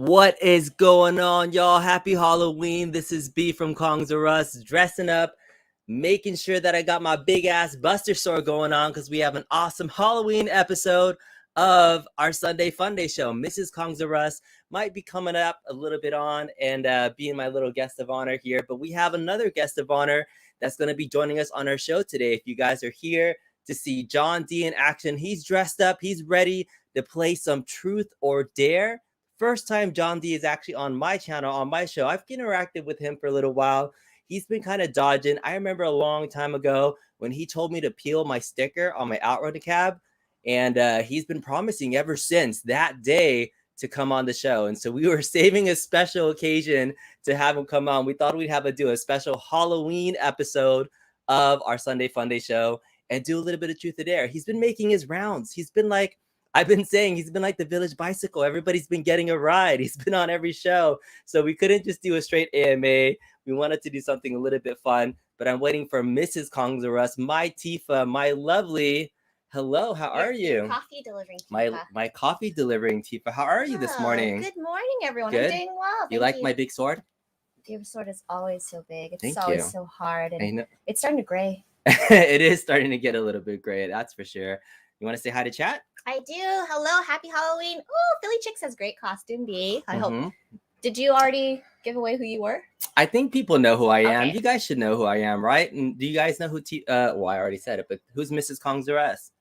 What is going on, y'all? Happy Halloween. This is B from Kongs R Us, dressing up, making sure that I got my big ass Buster Sword going on because we have an awesome Halloween episode of our Sunday Funday show. Mrs. Kongs R Us might be coming up a little bit on and being my little guest of honor here, but we have another guest of honor that's going to be joining us on our show today. If you guys are here to see John D in action, he's dressed up, he's ready to play some Truth or Dare. First time John D is actually on my channel, on my show. I've interacted with him for a little while. He's been kind of dodging. I remember a long time ago when he told me to peel my sticker on my Outrun cab, and he's been promising ever since that day to come on the show. And so we were saving a special occasion to have him come on. We thought we'd have to do a special Halloween episode of our Sunday Funday show and do a little bit of Truth or Dare. He's been making his rounds. He's been like, I've been saying he's been like the village bicycle. Everybody's been getting a ride. He's been on every show. So we couldn't just do a straight AMA. We wanted to do something a little bit fun, but I'm waiting for Mrs. Kongs R Us, my Tifa, my lovely. Hello, how are you? Coffee delivering Tifa. My coffee delivering Tifa. How are you this morning? Good morning, everyone. Good? I'm doing well. You like my big sword? Your sword is always so big. It's Thank always you. so hard. And I know. it's starting to gray. It is starting to get a little bit gray, that's for sure. You want to say hi to chat? I do. Hello, happy Halloween. Oh, Philly Chicks has great costume, B. I hope. Did you already give away who you were? I think people know who I am. Okay. You guys should know who I am, right? And do you guys know who well, I already said it, but who's Mrs. Kongs R Us?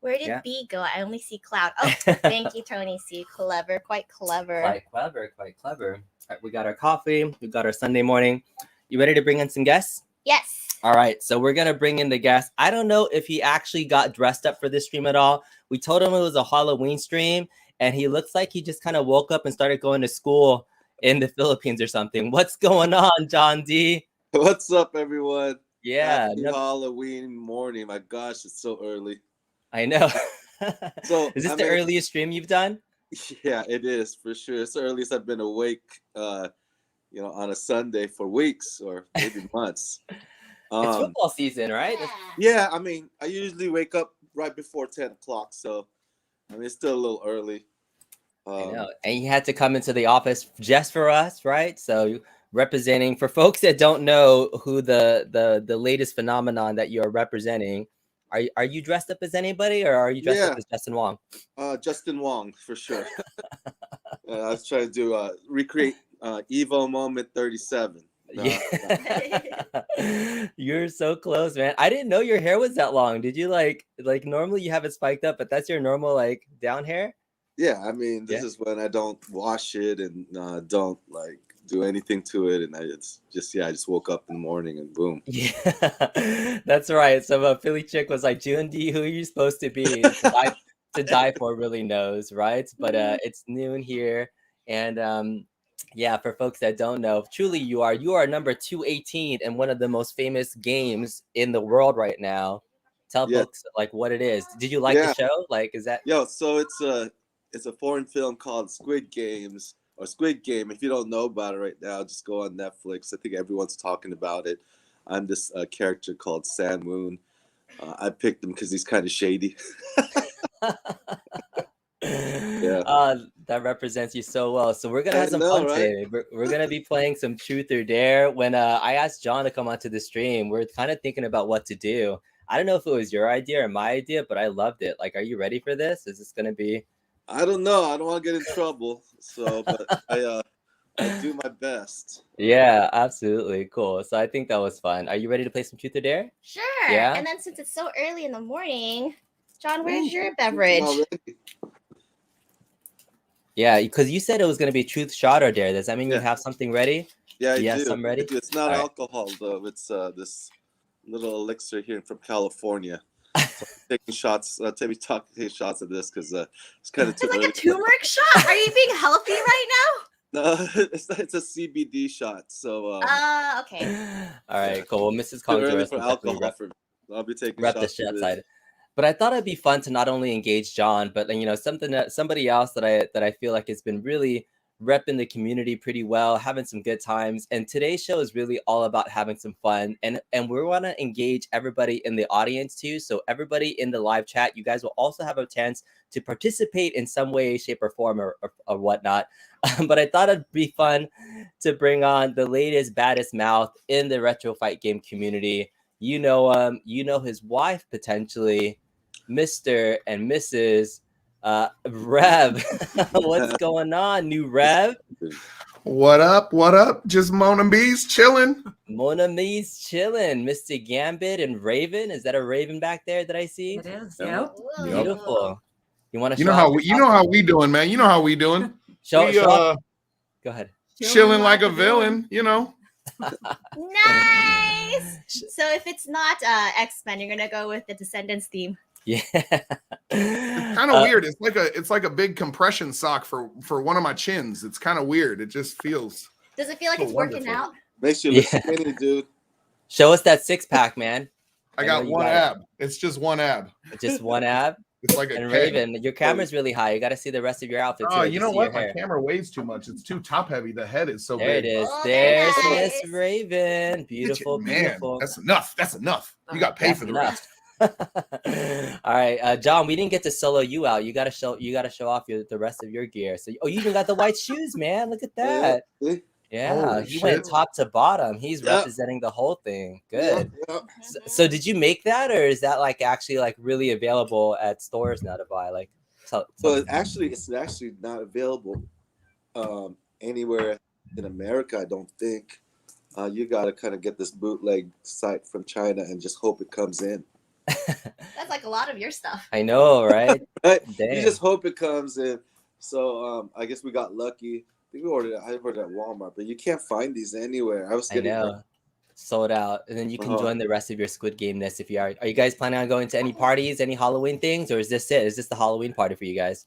Where did B go? I only see Cloud. Oh, thank you, Tony C. Clever, quite clever. Quite clever. All right, we got our coffee. We got our Sunday morning. You ready to bring in some guests? Yes. All right, so we're gonna bring in the guest. I don't know if he actually got dressed up for this stream at all. We told him it was a Halloween stream, and he looks like he just kind of woke up and started going to school in the Philippines or something. What's going on, John D? What's up, everyone? Yeah, Happy Halloween morning. My gosh, it's so early. I know. So is this the earliest stream you've done? Yeah, it is for sure. It's the earliest I've been awake, on a Sunday for weeks or maybe months. It's football season, right? Yeah, I usually wake up right before 10 o'clock, so it's still a little early. I know. And you had to come into the office just for us, right? So representing, for folks that don't know who the latest phenomenon that you're representing, are you dressed up as anybody, or are you dressed up as Justin Wong? Justin Wong, for sure. I was trying to recreate Evo Moment 37. You're so close, man. I didn't know your hair was that long. Did you like normally you have it spiked up, but that's your normal like down hair? Yeah, this is when I don't wash it and don't do anything to it, and I just woke up in the morning and boom. Yeah, that's right. So a Philly chick was like, June D, who are you supposed to be? To die for really knows, right? But it's noon here, and yeah, for folks that don't know, truly you are number 218 in one of the most famous games in the world right now. Tell folks like what it is. Did you like the show? Like, is that? So it's a foreign film called Squid Games or Squid Game. If you don't know about it right now, just go on Netflix. I think everyone's talking about it. I'm this character called San Moon. I picked him because he's kind of shady. That represents you so well. So we're gonna have some fun today. We're gonna be playing some Truth or Dare. When I asked John to come onto the stream, we're kind of thinking about what to do. I don't know if it was your idea or my idea, but I loved it. Like, are you ready for this? Is this gonna be? I don't know. I don't want to get in trouble. So, but I do my best. Yeah, absolutely. Cool. So I think that was fun. Are you ready to play some Truth or Dare? Sure. Yeah. And then since it's so early in the morning, John, where's your beverage? Yeah, because you said it was going to be Truth, Shot, or Dare. Does that mean you have something ready? Yeah, I do. I'm ready. It's not alcohol, though. It's this little elixir here from California. So taking shots. Taking shots of this because it's kind of too early. Like a turmeric shot? Are you being healthy right now? No, it's a CBD shot. So. Okay. All right, cool. Well, Mrs. Kongs for alcohol for me. I'll be taking rep the shot side. But I thought it'd be fun to not only engage John, but somebody else that I feel like has been really repping the community pretty well, having some good times. And today's show is really all about having some fun. And we want to engage everybody in the audience too. So everybody in the live chat, you guys will also have a chance to participate in some way, shape, or form or whatnot. But I thought it'd be fun to bring on the latest, baddest mouth in the retro fight game community. You know his wife potentially, Mr. and Mrs. Rev. What's going on, new Rev? What up? What up? Just Mona Bees chilling. Mona Me's chilling. Mr. Gambit and Raven. Is that a Raven back there that I see? It is. Yep. Yep. Beautiful. You want to? You know how we doing, man. You know how we doing. Show Go ahead. Chilling like a villain. You know. Nice. So if it's not X-Men, you're gonna go with the Descendants theme. Yeah. It's kind of weird. It's like a big compression sock for one of my chins. It's kind of weird. It just feels. Does it feel like so it's working wonderful. out? Makes you look skinny, dude. Show us that six-pack, man. I got one ab. It's just one ab. Just one ab. It's like a And K. Raven, your camera's really high. You got to see the rest of your outfit. Oh, too, you to know see what? your My hair. camera weighs too much. It's too top heavy. The head is so There big. it is. Oh, There's nice. Miss Raven. Beautiful, Man, beautiful. that's enough. That's enough. You got to pay That's for the enough. rest. All right, John. We didn't get to solo you out. You gotta show off the rest of your gear. So, you even got the white shoes, man. Look at that. See? Yeah, Holy he went shit. top to bottom. He's Yeah. representing the whole thing. Good. Yeah. So, did you make that, or is that like actually like really available at stores now to buy? Like, So it's actually not available anywhere in America. I don't think. You got to kind of get this bootleg site from China and just hope it comes in. That's like a lot of your stuff. I know, right? Right? Dang. You just hope it comes in. So I guess we got lucky. I think I ordered at Walmart, but you can't find these anywhere. I was I getting know. Sold out, and then you can Uh-huh. join the rest of your Squid Game-ness if you are. Are you guys planning on going to any parties, any Halloween things, or is this it? Is this the Halloween party for you guys?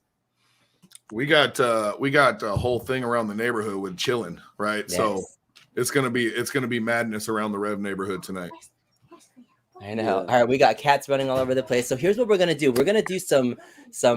We got a whole thing around the neighborhood with chilling, right? So Nice. it's gonna be madness around the Rev neighborhood tonight. I know. Yeah. All right, we got cats running all over the place. So here's what we're gonna do. We're gonna do some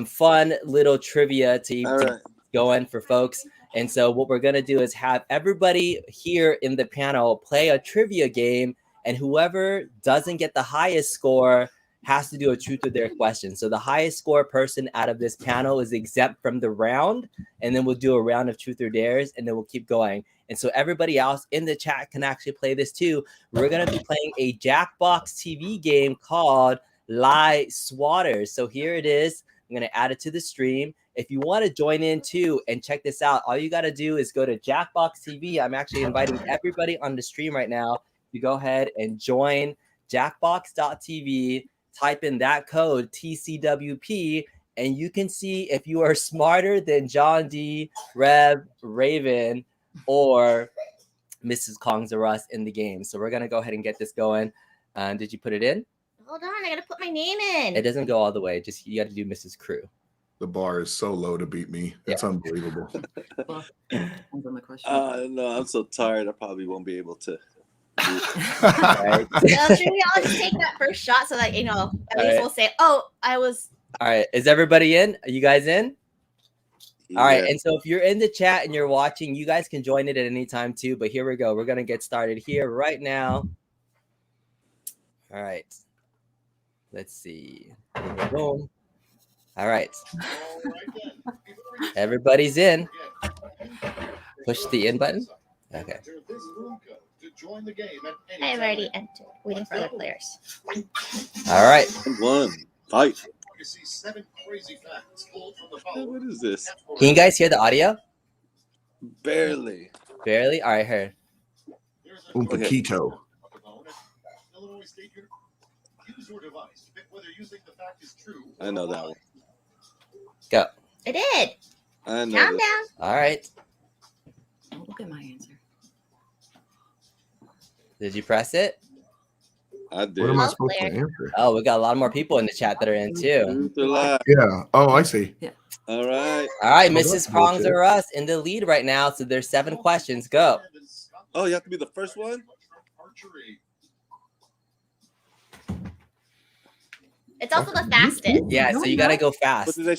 fun little trivia to all right. go in for folks. And so what we're gonna do is have everybody here in the panel play a trivia game, and whoever doesn't get the highest score has to do a truth or dare question. So the highest score person out of this panel is exempt from the round, and then we'll do a round of truth or dares, and then we'll keep going. And so everybody else in the chat can actually play this too. We're gonna be playing a Jackbox TV game called Lie Swatters. So here it is. I'm gonna add it to the stream. If you want to join in too and check this out, all you got to do is go to Jackbox TV. I'm actually inviting everybody on the stream right now to go ahead and join Jackbox.tv. Type in that code TCWP, and you can see if you are smarter than John D, Rev, Raven, or Mrs. Kongs or us in the game. So we're gonna go ahead and get this going. Did you put it in? Hold on, I gotta put my name in. It doesn't go all the way. Just you got to do Mrs. Crew. The bar is so low to beat me. It's unbelievable. Well, depends on the question. No, I'm so tired. I probably won't be able to. Right? So should we all just take that first shot so that at least right. we'll say, "Oh, I was." All right. Is everybody in? Are you guys in? All right. Yeah. And so if you're in the chat and you're watching, you guys can join it at any time too. But here we go. We're going to get started here right now. All right. Let's see. Boom. All right. Everybody's in. Push the in button. Okay. I've already entered. Waiting for the players. All right. One fight. What is this? Can you guys hear the audio? Barely. Barely? All right, here. Un poquito. I know that one. Go. I did. I know. Calm That. down. All right. Don't look at my answer. Did you press it? I did. What am I All supposed to clear. answer? Oh, we got a lot more people in the chat that are in too. Truth or lie? Yeah. Oh, I see. All right. All right, Oh, Mrs. that's Kongs bullshit. or us in the lead right now. So there's 7 questions. Go. Oh, you have to be the first one? It's also the fastest. Yeah, No, so you gotta no. go But fast. do they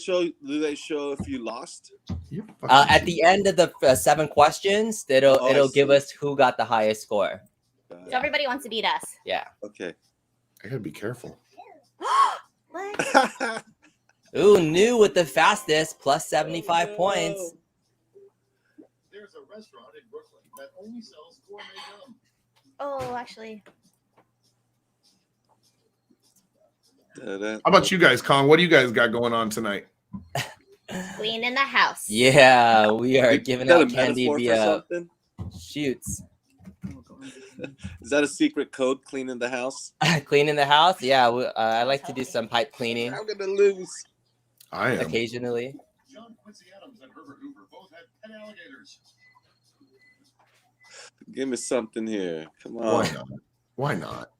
show if you lost? You At fucking the end of the 7 questions, it'll Oh, I it'll give see. us who got the highest score. So everybody wants to beat us. Yeah. Okay. I gotta be careful. What? Ooh, new with the fastest plus 75 points. There's a restaurant in Brooklyn that only sells gourmet gum. Oh, actually. How about you guys, Kong? What do you guys got going on tonight? Queen in the house. Yeah, we are You giving got a out candy metaphor for via something? shoots. Is that a secret code? Cleaning the house? Cleaning the house? Yeah, I like to do some pipe cleaning I'm gonna lose. I am. occasionally. John Quincy Adams and Herbert Hoover both had pet alligators. Give me something here. Come on. Why not? Why not?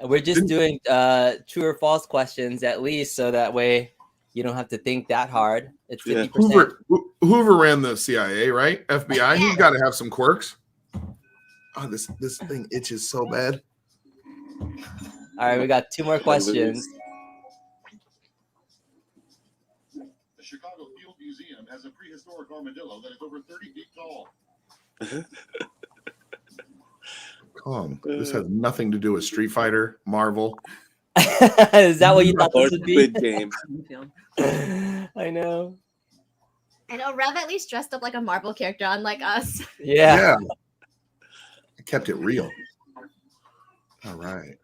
We're just doing true or false questions at least, so that way you don't have to think that hard. It's 50%. Hoover ran the CIA, right? FBI. He's got to have some quirks. Oh, this thing itches so bad. All right, we got 2 more questions. The Chicago Field Museum has a prehistoric armadillo that is over 30 feet tall. Kong, this has nothing to do with Street Fighter, Marvel. Is that what you thought Or this would be? Squid Game. I know. I know Rev at least dressed up like a Marvel character, unlike us. Yeah. I kept it real. All right.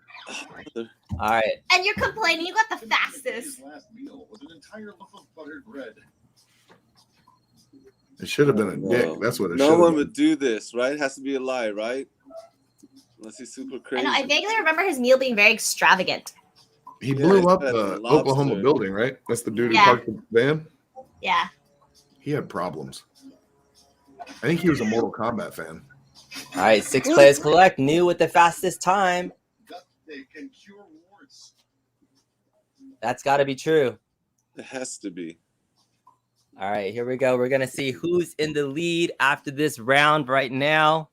All right. And you're complaining you got the fastest. His last meal was an entire loaf of buttered bread. It should have been a dick. No. That's what it No should one have been. would do this, right? It has to be a lie, right? Unless he's super I crazy. know. I vaguely remember his meal being very extravagant. He Yeah, blew he's up got the lobster. Oklahoma building, right? That's the dude who Yeah. parked the van. Yeah. He had problems. I think he was a Mortal Kombat fan. All right. 6 players collect. New with the fastest time. Duct tape can cure warts. That's got to be true. It has to be. All right. Here we go. We're going to see who's in the lead after this round right now.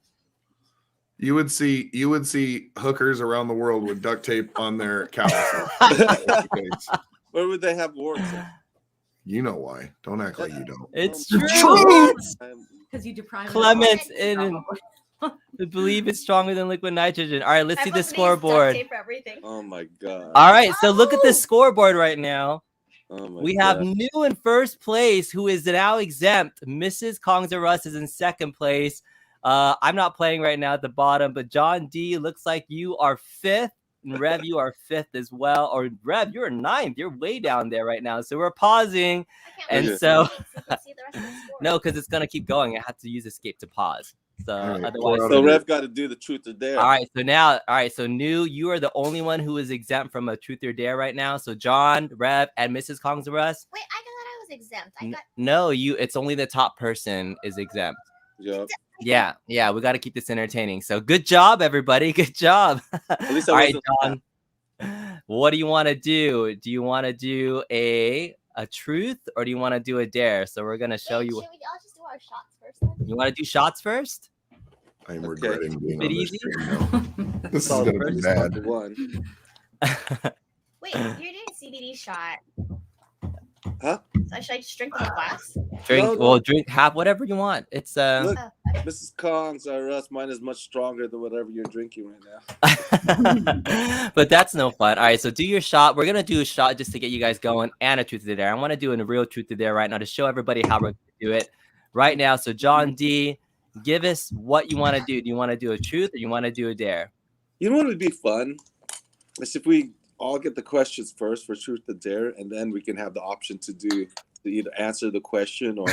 You would see hookers around the world with duct tape on their couch. Where would they have warts? You know why. Don't act like you don't. It's True. true. Because you deprive Clements them of in. I believe it's stronger than liquid nitrogen. All right. Let's see the Everyone needs duct scoreboard. tape for everything. Oh my god. All right. So look at the scoreboard right now. Oh my We have god. new in first place, who is now exempt. Mrs. Kongs or Us is in second place. I'm not playing right now at the bottom, but John D, looks like you are 5th. And Rev, you are 5th as well. Or Rev, you're 9th. You're way down there right now. So we're pausing. I can't And wait to so- see you can see the rest of the score. No, because it's going to keep going. I have to use escape to pause. So All right, otherwise. pour out So of Rev got to do the truth or dare. All right. So now, so new, you are the only one who is exempt from a truth or dare right now. So John, Rev, and Mrs. Kongs or Us. Wait, I thought I was exempt. I got No, it's only the top person is exempt. Yup. Yeah, we got to keep this entertaining. So good job, everybody. Good job. At least I All right, wasn't. John. What do you want to do? Do you want to do a truth or do you want to do a dare? So we're gonna show Wait, you. should we all just do our shots first then? You want to do shots first? I'm Okay. regretting being Bit on this easy? stream now. This is Oh, going to be bad. One. Wait, you're doing CBD shot. Huh? So should I just drink the whole glass? Drink. No, no. Well, drink. Have whatever you want. It's Look. Oh, okay. Mrs. Kongs or Us, mine is much stronger than whatever you're drinking right now. but that's no fun. All right, so do your shot. We're gonna do a shot just to get you guys going and a truth or dare. I want to do a real truth or dare right now to show everybody how we're gonna do it right now. So John D, give us what you want to do. Do you want to do a truth or you want to do a dare? You know what would be fun? Is if we all get the questions first for truth or dare, and then we can have the option to either answer the question or.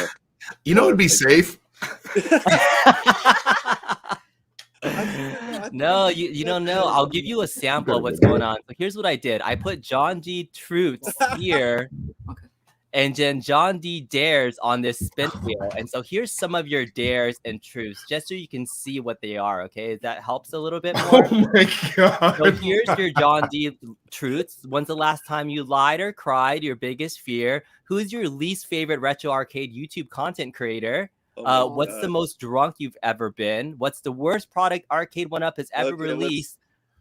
You know, it'd be safe. No, you don't know. I'll give you a sample of what's going on. So here's what I did. I put John D truths here. Okay. And then John D dares on this spin wheel. And so here's some of your dares and truths, just so you can see what they are. Okay, that helps a little bit more. Oh my god. So here's your John D truths. When's the last time you lied or cried? Your biggest fear. Who's your least favorite retro arcade YouTube content creator? Oh my What's God. the most drunk you've ever been? What's the worst product Arcade1Up has ever Okay, let's- released?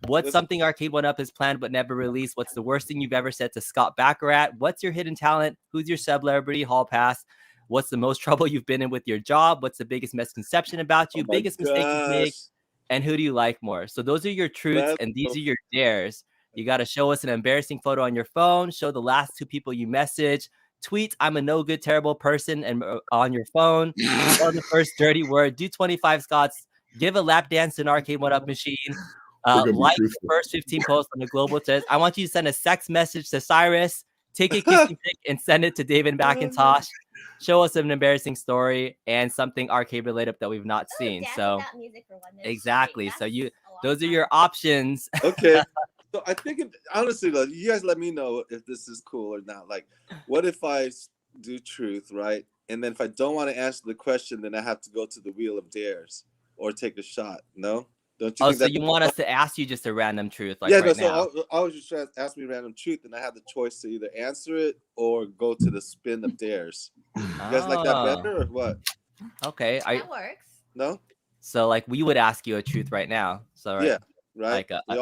What's Listen. something Arcade1Up has planned but never released? What's the worst thing you've ever said to Scott Baccarat? What's your hidden talent? Who's your celebrity hall pass? What's the most trouble you've been in with your job? What's the biggest misconception about you? Oh my Biggest mistake you've made? gosh. And who do you like more? So those are your truths, That's and these so are your dares. You got to show us an embarrassing photo on your phone. Show the last 2 people you message. Tweet, I'm a no good, terrible person, and on your phone. Tell the first dirty word. Do 25 Scots. Give a lap dance to an Arcade1Up machine. We're gonna be Like the truthful. first 15 posts on the global test. I want you to send a sex message to Cyrus. Take a kissy pic and send it to David McIntosh. Show us an embarrassing story and something arcade related that we've not seen. Dance So without music for 1 minute exactly. straight. So That's you, a long those are time. your options. Okay. So I think, honestly, though, you guys let me know if this is cool or not. Like, what if I do truth, right? And then if I don't want to answer the question, then I have to go to the wheel of dares or take a shot. No? Don't you Oh, think so that? you want us to ask you just a random truth, like Yeah, right no, now? so I was just trying to ask me random truth, and I have the choice to either answer it or go to the spin of dares. You guys like that better or what? Okay. That works. No? So like we would ask you a truth right now. So right, Yeah, right. like You're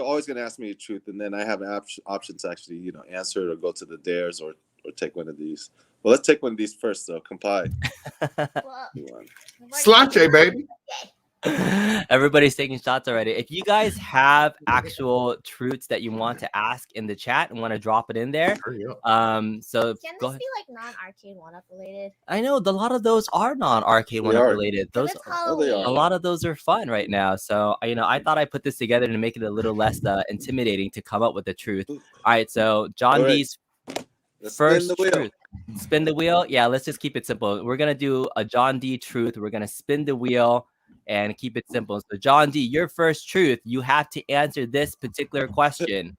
always gonna ask me the truth, and then I have an option to actually, answer it or go to the dares or take one of these. Well, let's take one of these first, though. Comply. Well, You want- we've already Slanche, done baby. everybody's taking shots already. If you guys have actual truths that you want to ask in the chat and want to drop it in there, Hurry up. so Can go this ahead. be like non-Arcade1Up related? I know a lot of those are non-Arcade1Up are. related. Those It's they Halloween. are. a lot of those are fun right now. So I thought I put this together to make it a little less intimidating to come up with the truth. All right, so John All right. D's Let's spin first the wheel. truth. Spin the wheel. Yeah, let's just keep it simple. We're gonna do a John D truth. We're gonna spin the wheel and keep it simple. So John D, your first truth. You have to answer this particular question.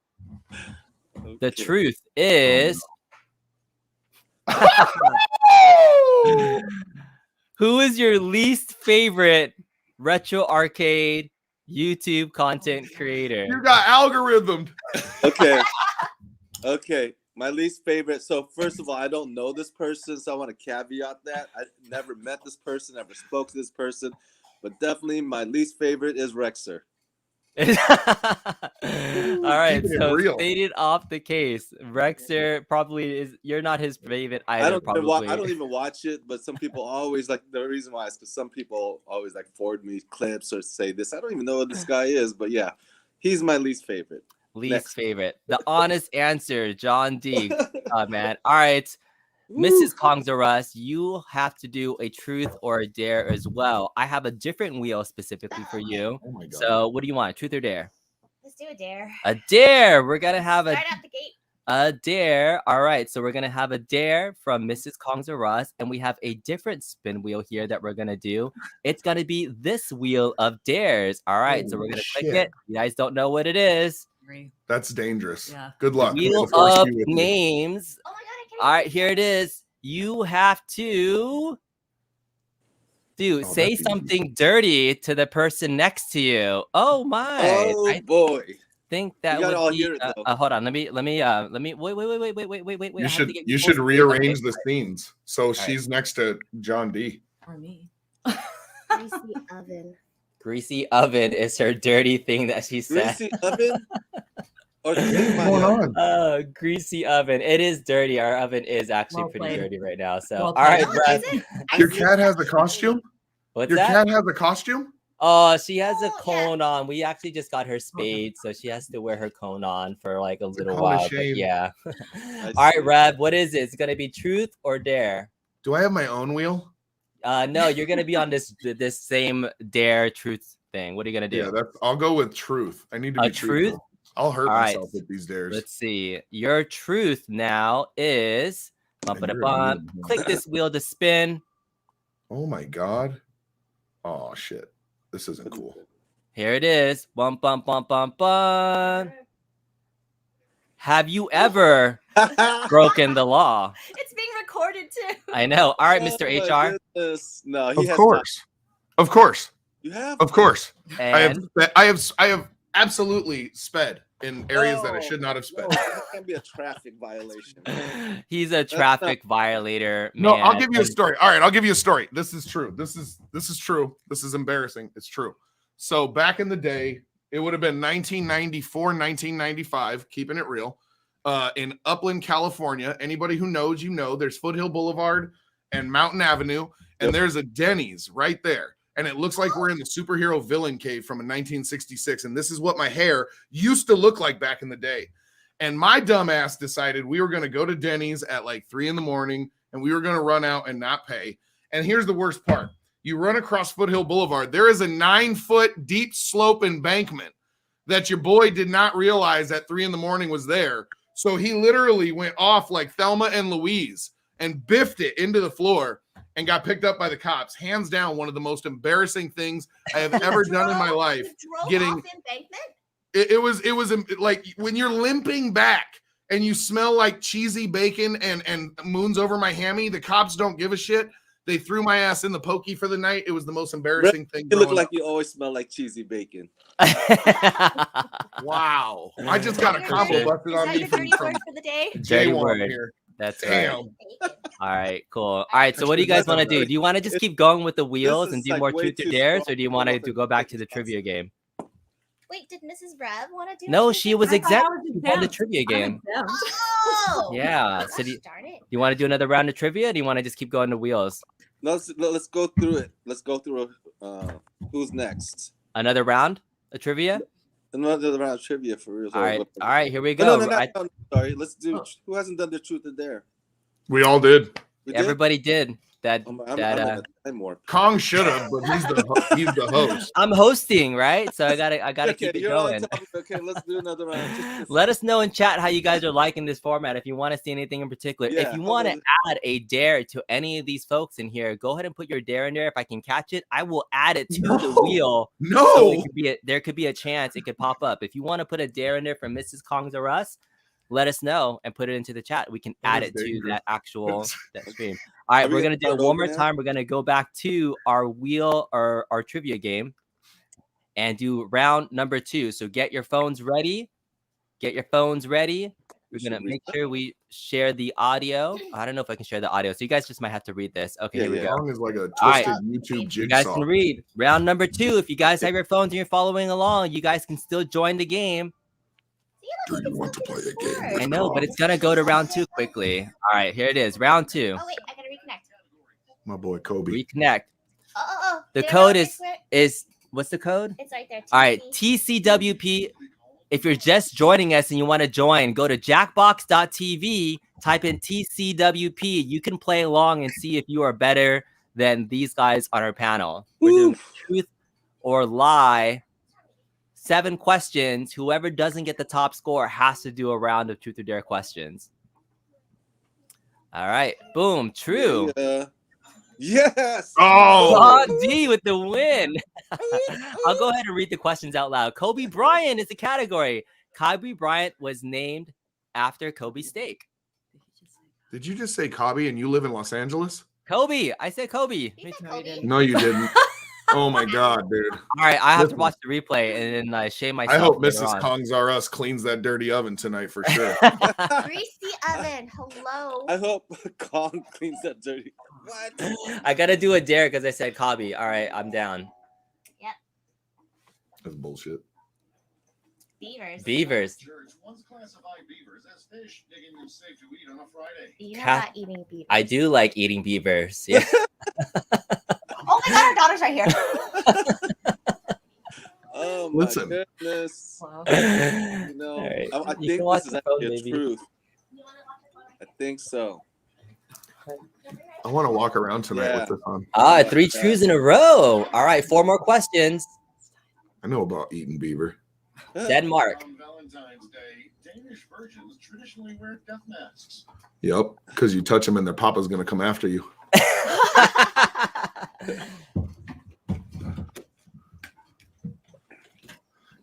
The Okay. truth is. Who is your least favorite retro arcade YouTube content creator? You got algorithmed. Okay. Okay. My least favorite. So first of all, I don't know this person, so I want to caveat that. I never met this person, never spoke to this person, but definitely my least favorite is Rexer. All right, Keeping it so real. stated off the case, Rexer probably is. You're not his favorite either. I don't probably. even watch it, but some people always like the reason why is because some people always like forward me clips or say this. I don't even know what this guy is, but yeah, he's my least favorite. Least Next. favorite. The honest answer, John D. Man. All right. Woo. Mrs. Kongzarus, you have to do a truth or a dare as well. I have a different wheel specifically for you. Oh my god. So what do you want? Truth or dare? Let's do a dare. A dare. We're gonna have Start out the gate. a dare. All right. So we're gonna have a dare from Mrs. Kongzarus, and we have a different spin wheel here that we're gonna do. It's gonna be this wheel of dares. All right. So we're Holy gonna click shit. it. You guys don't know what it is. Agree. That's dangerous. Yeah. Good luck. Wheel Of course, of you with me. names. Oh my god, I can't. All right, here it is. You have to Oh, say that's easy. something dirty to the person next to you. Oh my! Oh I boy. think that You gotta would all be. hear it, though. Hold on. Let me. Wait. I You have should to get you close should to the rearrange mic. the scenes so she's next to John D. Or me. Greasy oven. Greasy oven is her dirty thing that she said. Greasy oven? Or What's clean my going oven? on? Greasy oven. It is dirty. Our oven is actually Well pretty played. dirty right now. So, Well all played. right, Oh, Brad. is it? I Your see cat has a something. costume? What's Your that? cat has a costume? Oh, she has a Oh, yeah. cone on. We actually just got her spayed, so she has to wear her cone on for like a a little cone of while. But shame. yeah. I All right, see. Rev, what is it? It's gonna be truth or dare? Do I have my own wheel? No, you're gonna be on this same dare truth thing. What are you gonna do? Yeah, I'll go with truth. I need to A be truth? truthful. I'll hurt All right. myself with these dares. Let's see. Your truth now is bump And it you're a bump. noob, man. Click this wheel to spin. Oh my god. Oh shit. This isn't cool. Here it is. Bump, bump, bump, bump, bump. Have you ever broken the law? It's being recorded too. I know. All right, Oh Mr. my HR. goodness. No, he Of has course. Of course. Not. You have? Of course. And I have absolutely sped in areas that I should not have No, sped. that can be a traffic violation. he's a traffic violator. No, I'll man. give you a story. All right, I'll give you a story. This is true. This is true. This is embarrassing. It's true. So back in the day, It would have been 1994, 1995, keeping it real. In Upland, California. Anybody who knows, you know, there's Foothill Boulevard and Mountain Avenue, and there's a Denny's right there. And it looks like we're in the superhero villain cave from 1966. And this is what my hair used to look like back in the day. And my dumb ass decided we were going to go to Denny's at like 3 a.m. and we were going to run out and not pay. And here's the worst part. You run across Foothill Boulevard. There is a 9-foot deep slope embankment that your boy did not realize at 3 a.m. was there. So he literally went off like Thelma and Louise and biffed it into the floor and got picked up by the cops. Hands down, one of the most embarrassing things I have ever done in my life. Getting off embankment? It was like when you're limping back and you smell like cheesy bacon and moons over my hammy, the cops don't give a shit. They threw my ass in the pokey for the night. It was the most embarrassing thing. You look like you always smell like cheesy bacon. Wow. I just got a combo busted on me from for the day? Dirty J1 word. here. That's Damn. right. All right, cool. All right, so what do you guys want to do? Do you want to just keep going with the wheels and do like more way truth or too dares, strong or do you for want to nothing. go back to the trivia game? Wait, did Mrs. Rev want to do No, something? she was I thought I exempt was from the exempt. trivia game. Oh! Yeah. So Gosh, do darn it. you want to do another round of trivia, or do you want to just keep going to wheels? Let's go through it. Let's go through who's next. Another round of trivia? Another round of trivia for real. All right, here we No, go. no, sorry. Let's do. Who hasn't done the truth or dare? We all did. We did? Everybody did. I'm at time warp. Kong should have, but he's the host. I'm hosting, right? So I gotta Okay, keep it you're on going. top. Okay, let's do another round. Let us know in chat how you guys are liking this format. If you want to see anything in particular, Yeah, if you want to add a dare to any of these folks in here, go ahead and put your dare in there. If I can catch it, I will add it to the wheel. No. So there could be a chance it could pop up. If you want to put a dare in there from Mrs. Kongs or us, let us know and put it into the chat. We can add it to that actual that stream. All right, we're gonna do it one more time. We're gonna go back to our wheel or our trivia game and do round number 2. So get your phones ready. Get your phones ready. We're gonna make sure we share the audio. I don't know if I can share the audio, so you guys just might have to read this. Okay, here we go. Kong is like a All right. twisted YouTube You guys jigsaw. can read round number 2. If you guys have your phones and you're following along, you guys can still join the game. Do you want to play a game? I know, but it's gonna go to round 2 quickly. All right, here it is, round 2. Oh, wait, I gotta reconnect. My boy Kobe. Reconnect. Oh. The Did I code know is quick? what's the code? It's right there. All right, TC. TCWP. If you're just joining us and you want to join, go to jackbox.tv, type in TCWP. You can play along and see if you are better than these guys on our panel. We're doing truth or lie. 7 questions. Whoever doesn't get the top score has to do a round of truth or dare questions. All right. Boom. True. Yes. Oh. John D with the win. I'll go ahead and read the questions out loud. Kobe Bryant is the category. Kobe Bryant was named after Kobe Steak. Did you just say Kobe and you live in Los Angeles? Kobe. I said Kobe. He said Kobe. No, you didn't. Oh my God, dude. All right, I have to Listen. watch the replay and then shame myself. I hope later Mrs. on. Kongs R Us cleans that dirty oven tonight for sure. Grease the oven. Hello. I hope Kong cleans that dirty. What? I gotta do a dare because I said Kobe. All right, I'm down. That's bullshit. Beavers. Church once classified beavers as fish, digging them safe to eat on a Friday. You're Cat- not eating beavers. I do like eating beavers. Yeah. Oh my God, our daughter's right here. Oh my Listen. goodness. Wow. You know, All right. I You think can watch this is the phone, actually a baby. truth. I think so. I want to walk around tonight Yeah. with this on. 3 truths in a row. All right, 4 more questions. I know about eating beaver. Denmark. On Valentine's Day, Danish virgins traditionally wear death masks. Yep, because you touch them and their papa's going to come after you.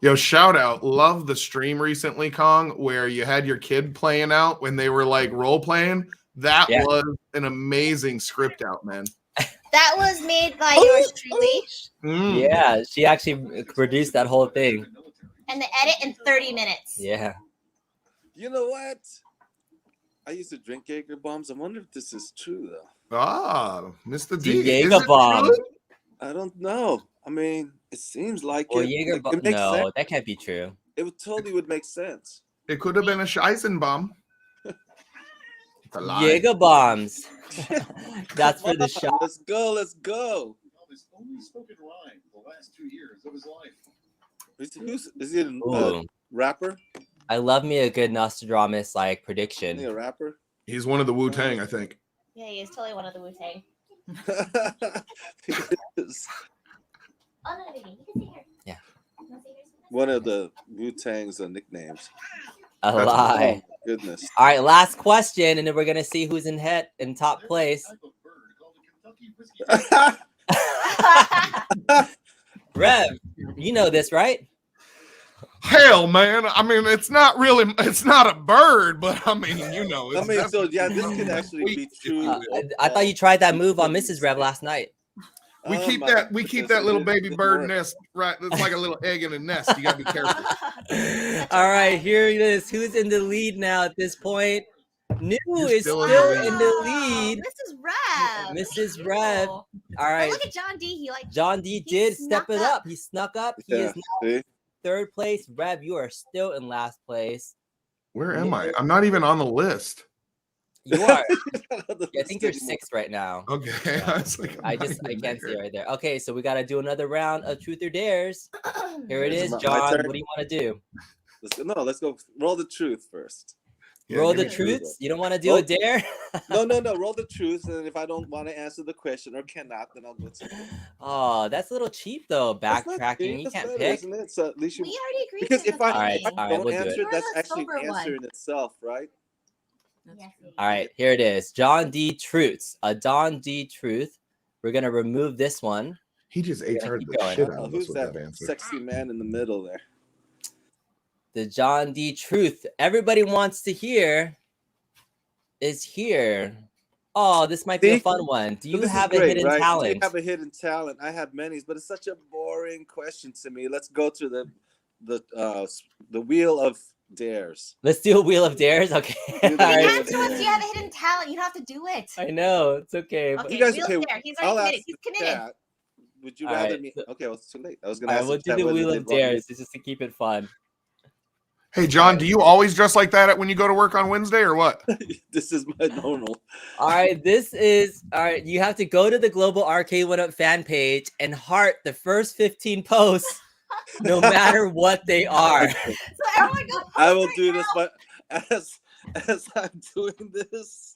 Yo, shout out. Love the stream recently, Kong, where you had your kid playing out when they were like role playing. That Yeah. was an amazing script out, man. That was made by yours truly. Mm. Yeah, she actually produced that whole thing. And the edit in 30 minutes. Yeah. You know what? I used to drink Jaeger bombs. I wonder if this is true though. Ah, Mr. The D. Is Jaeger it bomb. true? I don't know. I mean, it seems like Well, it. Jaeger It bomb. makes No, sense. that can't be true. It would totally would make sense. It could have been a Scheisenbaum. It's a lie. Jaeger bombs. That's for the Come shot. on, let's go. Let's go. His only spoken rhyme the last 2 years of his life. Is he a Ooh. rapper? I love me a good Nostradamus like Is prediction. he a rapper? He's one of the Wu-Tang, I think. Yeah, he is totally one of the Wu-Tang. He's Oh, no, baby. You can sit here. Yeah. You wanna sit here? one of the Wu-Tang's nicknames. A Oh, lie. goodness. All right, last question, and then we're gonna see who's in top place. Type of bird called a Kentucky whiskey. Rev, you know this, right? Hell, man. I mean, it's not a bird, but I mean, you know. I It's mean, so definitely- yeah, this could actually be true. I thought you tried that move on Mrs. Rev last night. We keep my that goodness, little it baby didn't bird work. nest, right? It's like a little egg in a nest. You gotta be careful. All right, here it is. Who's in the lead now at this point? New You're is still still in the in the lead. Mrs. Rev. Mrs. Rev. Cool. All right, Look at John D. He like John D He did step snuck it up. up. He snuck up. He Yeah, is now see? third place. Rev, you are still in last place. Where am I? I'm not even on the list. You are. I think you're sixth right now. Okay. I was like, I'm I not can't even see there. it right there. Okay, so we got to do another round of truth or dares. Here it Is is, it my John. turn? What do you want to do? Let's go. Roll the truth first. Yeah, Roll give the me- truths. You don't want to do a Oh. dare? No. Roll the truth, and if I don't want to answer the question or cannot, then I'll go to. Oh, that's a little cheap though. That's not Backtracking, cheap, you that's can't better, pick. isn't it? So at least you. we already agreed. Because to if the I, All right, if I all right, don't we'll do answer it. it, that's You're the actually sober an answer one. in itself, right? Yes, All right, here it is. John D. Truths. A Don D. Truth. We're gonna remove this one. He just Yeah, HR'd keep the going. shit out Oh, of us who's with that that answer. sexy man in the middle there? The John D. Truth everybody wants to hear is here. Oh, this might be a See? fun one. Do So you this is have a great, hidden right? talent? Do you have a hidden talent? I have many, but it's such a boring question to me. Let's go to the wheel of dares. Let's do a wheel of dares. Okay. Do All the right. wheel The answer was, do you have a hidden talent? You don't have to do it. I know it's okay. But... Okay, You guys, wheel okay, of dare. He's I'll already ask committed. He's the committed. chat. Would you All rather right, me? so- Okay, well, it's too late. I was All gonna right, ask. we'll the do chat the whether wheel they of want me- dares just to keep it fun. Hey, John, do you always dress like that when you go to work on Wednesday or what? This is my normal. All right, all right. You have to go to the Global Arcade1Up fan page and heart the first 15 posts, no matter what they are. So everyone go. I will post do right this, now. but as I'm doing this,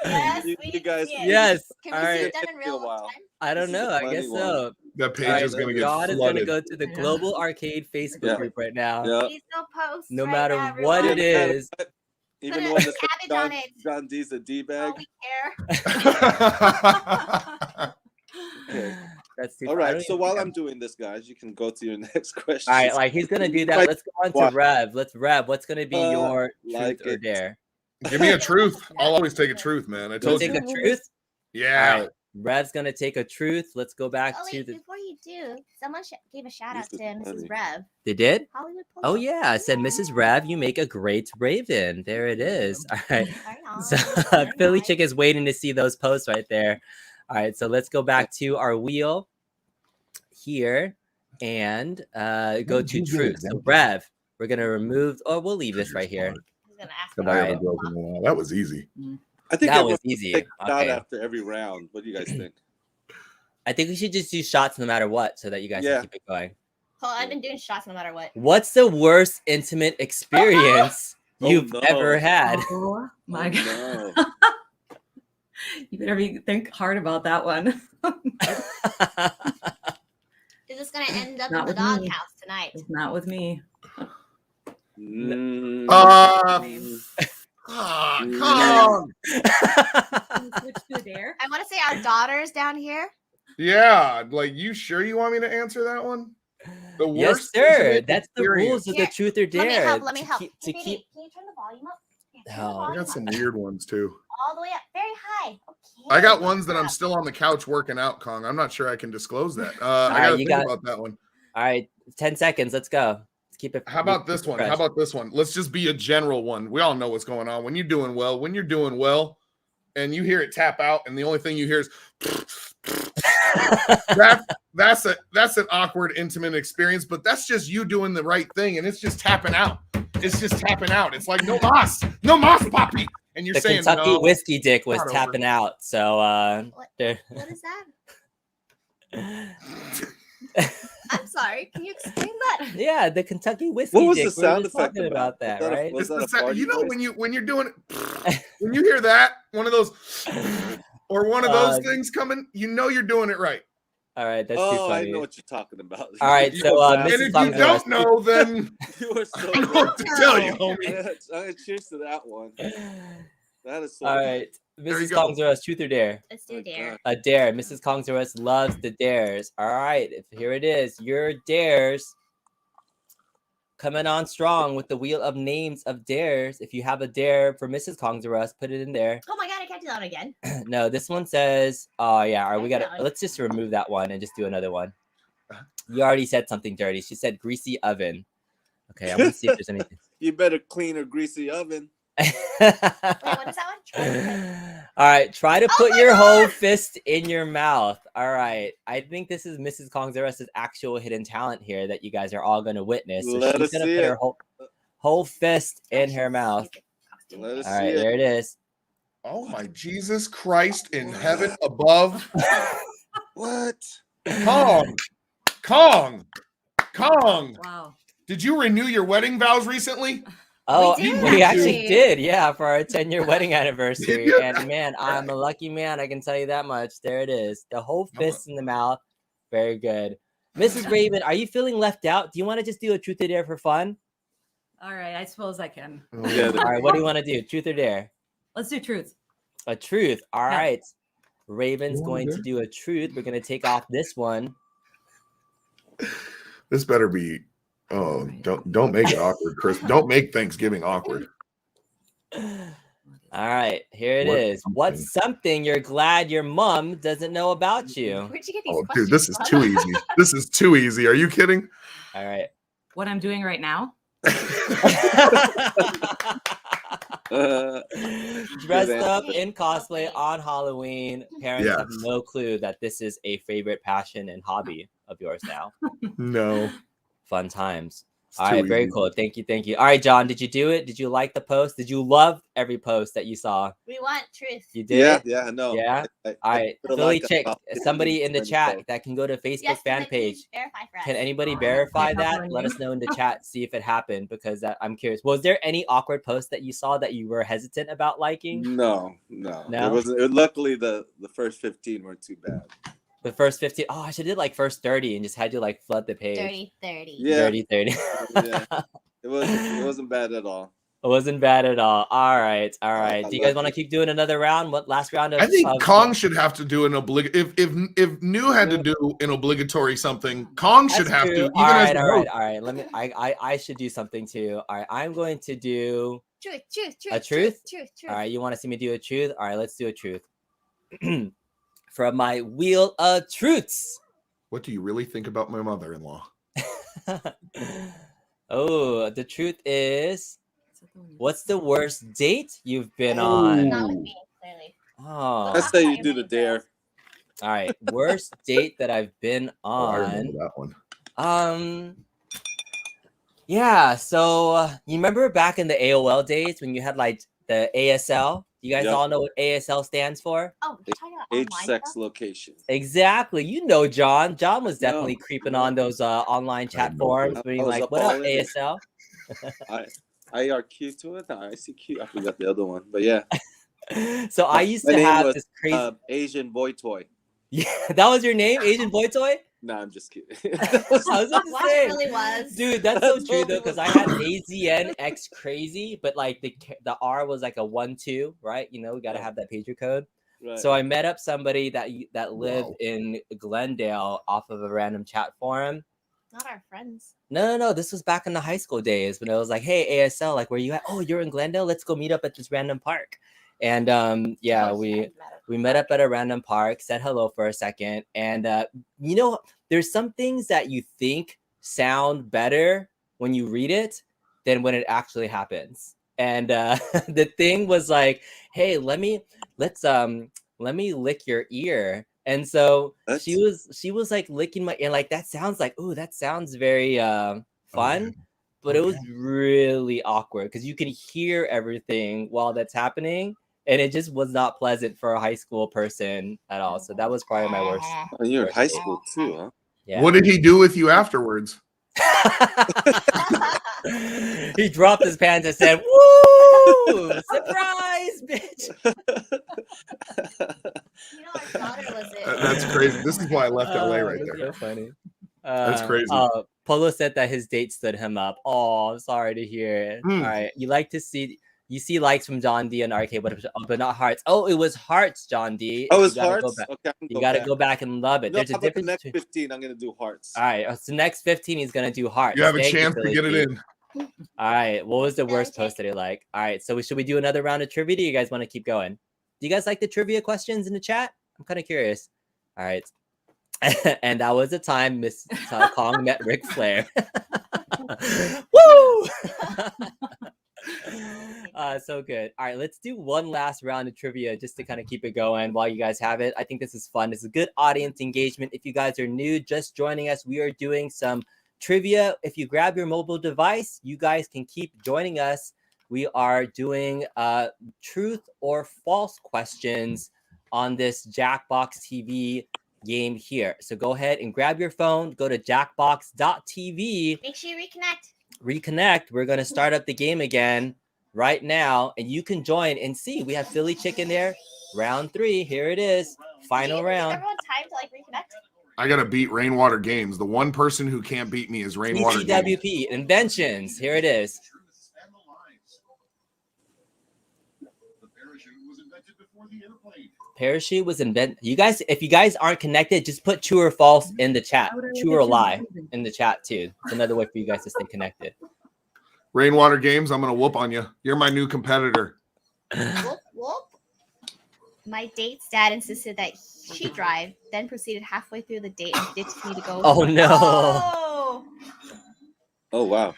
Yes, you we need to guys. see it. Yes. Can All we see right. it done in Take me a real while. time? I don't This is know. a I funny guess one. so. That page All right, is going to get John is going to flooded. go to the Global Arcade Facebook Yeah. group right now. Yeah. Please don't post. No right matter now, what everyone. it is. Even Put the a one that cabbage on says it. John D's a D Oh, bag. we care. Okay. That's too All far. I right. don't So even while think I'm doing this, guys, you can go to your next question. All right, like he's gonna do that. Like Let's go on to what? Rev. Rev. What's gonna be your like truth or it. dare? Give me a truth. I'll always take a truth, man. I You told take you. a truth. Yeah. All right, Rev's gonna take a truth. Let's go back Oh to wait, the. before you do, someone gave a shout out This to is Mrs. funny. Rev. They did. Hollywood Post. Oh yeah, I said Mrs. Rev, you make a great raven. There it is. All right. Right on. So Very Philly nice. Chick is waiting to see those posts right there. All right, so let's go back to our wheel here and go to truth. So Rev, we're gonna remove. Oh, we'll leave this right here. He's gonna ask Have me. I Alright. ever broken the law? That was easy. I think That everyone was should easy. take a shot Okay. after every round. What do you guys think? I think we should just do shots no matter what, so that you guys Yeah. can keep it going. Oh, I've been doing shots no matter what. What's the worst intimate experience Oh, you've no. ever had? Oh my Oh, god. no. You better think hard about that one. Is this gonna end up Not in the with me. doghouse tonight? It's not with me. Mm. Come on. Switch to a dare. I want to say our daughters down here. Yeah. Like, you sure you want me to answer that one? The Yes, worst sir. intimate That's the experience. rules of the Here, truth or dare. Let me help. Let me to help. keep- Hey, to baby, keep. can you turn the volume up? Yeah, turn the Oh. I volume got up. some weird ones too. All the way up, very high. Okay. I got ones that good I'm job. still on the couch working out, Kong. I'm not sure I can disclose that. I right, gotta you think got- about that one. All right, 10 seconds. Let's go. Let's keep it. How about keep this it one? fresh. How about this one? Let's just be a general one. We all know what's going on. When you're doing well, and you hear it tap out, and the only thing you hear is that's an awkward, intimate experience, but that's just you doing the right thing, and it's just tapping out. It's just tapping out. It's like no mas, Poppy, and you're The saying Kentucky no. whiskey dick was Not over. tapping out. So What there. is that? I'm sorry. Can you explain that? Yeah, the Kentucky whiskey What was dick. the We were sound just effect talking about that, Was right? Was It's that the a party you know voice? when you're doing it, when you hear that one of those or one of those things coming, you know you're doing it right. All right, that's too Oh, I funny. know what you're talking about. All right, You so were And Mrs. if bad. you Songzera, don't know, then You were so I don't know bad. what to tell you, No. homie. I'm gonna cheers to that one. That is so All bad. right, There you Mrs. go. Kongzera, truth or dare? Let's do dare. A dare. Mrs. Kongzera loves the dares. All right, here it is. Your dares coming on strong with the wheel of names of dares. If you have a dare for Mrs. Kongzera, put it in there. Oh my god, I can't do that again. No, this one says, oh yeah, all right, we got to, Okay. let's just remove that one and just do another one. You already said something dirty. She said greasy oven. Okay, I'm gonna see if there's anything. You better clean a greasy oven. Wait, what is that one? Try to All right, try to Oh put my your whole God! fist in your mouth. All right, I think this is Mrs. Kongzera's actual hidden talent here that you guys are all going to witness. So Let she's us going to see put it. her whole fist in Actually, her mouth. stupid costume. Let us All see right, it. there it is. Oh my Jesus Christ in heaven above. What? Kong. Wow. Did you renew your wedding vows recently? Oh, did, we actually actually. did, yeah, for our 10-year wedding Did anniversary. you? And man, I'm a lucky man. I can tell you that much. There it is. The whole fist in the mouth. Very good. Mrs. Raven, are you feeling left out? Do you want to just do a truth or dare for fun? All right, I suppose I can. Yeah, All right, what do you want to do? Truth or dare? Let's do truth. A truth. All Yeah. right. Raven's You want going to to do a truth. We're going to take off this one. This better be. Oh, don't make it awkward, Chris. Don't make Thanksgiving awkward. All right, here it What is. What's something you're glad your mom doesn't know about you? Where'd you get these Oh, questions dude, this is from? too easy. This is too easy. Are you kidding? All right. What I'm doing right now? Dressed up in cosplay on Halloween. Parents have Yes. no clue that this is a favorite passion and hobby of yours now. No. Fun times. It's All too right, very easy. cool. Thank you. Thank you. All right, John, did you do it? Did you like the post? Did you love every post that you saw? We want truth. You did Yeah, it? yeah, I know. Yeah? I All right, feel Philly like I'm Chick, not somebody in the getting chat info. that can go to Facebook Yes, fan can I please page. verify for us? Can anybody verify Can't that? help Let you. us know in the chat, see if it happened, because I'm curious. Was there any awkward post that you saw that you were hesitant about liking? No. No? It wasn't. Luckily, the first 15 weren't too bad. The first 15. Oh, I should have did like first 30 and just had you like flood the page. Dirty 30. Yeah. Dirty 30. Yeah. It wasn't bad at all. It wasn't bad at all. All right. All I right. Do you love guys want to it. keep doing another round? What last round of I think of- Kong should have to do an if New had to do an obligatory something, Kong should That's have true. to, even All as right, the all right, host. all right. Let me I should do something too. All right. I'm going to do Truth. A truth? Truth. all right, you want to see me do a truth? All right, let's do a truth. From my wheel of truths. What do you really think about my mother-in-law? Oh, the truth is, what's the worst date you've been Oh. on? Not with me, clearly. Oh, Let's say you do the dare. all right. Worst date that I've been Oh, I on. remember that one. Yeah. So you remember back in the AOL days when you had like the ASL? You guys Yep. all know what ASL stands for? Oh, you're talking about Age, online sex, stuff? location. Exactly. You know, John. John was No. definitely creeping on those online chat know. forums, I being was like, up "What all up, in it. ASL?" IRQ to it. ICQ. I forgot the other one, but yeah. So I used My to name have was, this crazy. Asian boy toy. Yeah, that was your name, Asian Boy Toy. No, I'm just kidding. That was- I was about to What say, really was? dude, that's so That's true what though, it because was. I had AZNX crazy, but like the R was like a 1-2, right? You know, we got to Right. have that pager code. Right. So I met up somebody that lived Wow. in Glendale off of a random chat forum. Not our friends. No. This was back in the high school days when it was like, hey, ASL, like, where you at? Oh, you're in Glendale. Let's go meet up at this random park. And yeah, Close we friends matter. met up at a random park, said hello for a second, and you know, there's some things that you think sound better when you read it than when it actually happens. And the thing was like, hey, let me lick your ear. And so What? she was like licking my and like that sounds like, oh, that sounds very fun. But it was really awkward because you can hear everything while that's happening. And it just was not pleasant for a high school person at all. So that was probably my worst. Oh, you're in worst high date. school too, huh? Yeah. What did he do with you afterwards? He dropped his pants and said, "Woo! Surprise, bitch!" You know, our daughter was in. That's crazy. This is why I left LA right That's there. so funny. That's crazy. Polo said that his date stood him up. Oh, I'm sorry to hear it. Hmm. All right, you see likes from John D on Arcade, but not hearts. Oh, it was hearts, John D. Oh, You it's gotta hearts. go back. Okay, You got to go back and love it. No, There's a how about the difference. next 15? I'm gonna do hearts. All right, so next 15 he's gonna do hearts. You have a Thank you, chance to Philly get it T. in. All right, what was the worst Okay. post that you like? All right, so should we do another round of trivia? Do you guys want to keep going? Do you guys like the trivia questions in the chat? I'm kind of curious. All right. And that was the time Miss Kong met Ric Flair. Woo! So good. All right, let's do one last round of trivia just to kind of keep it going while you guys have it. I think this is fun. This is good audience engagement. If you guys are new, just joining us, we are doing some trivia. If you grab your mobile device, you guys can keep joining us. We are doing truth or false questions on this Jackbox TV game here. So go ahead and grab your phone, go to jackbox.tv, Make sure you reconnect. reconnect. We're going to start up the game again right now, and you can join and see. We have Philly Chicken there. Round 3. Here it is. Final Give round. everyone time to like reconnect. I gotta beat Rainwater Games. The one person who can't beat me is Rainwater Games. TCWP Inventions. Here it is. The parachute was invented before the airplane. Parachute was invented. You guys, if you guys aren't connected, just put true or false in the chat. True or lie in the chat too. It's another way for you guys to stay connected. Rainwater Games, I'm gonna whoop on you. You're my new competitor. Whoop, whoop. My date's dad insisted that she drive, then proceeded halfway through the date and ditched me to go. Oh no! Oh, Oh wow,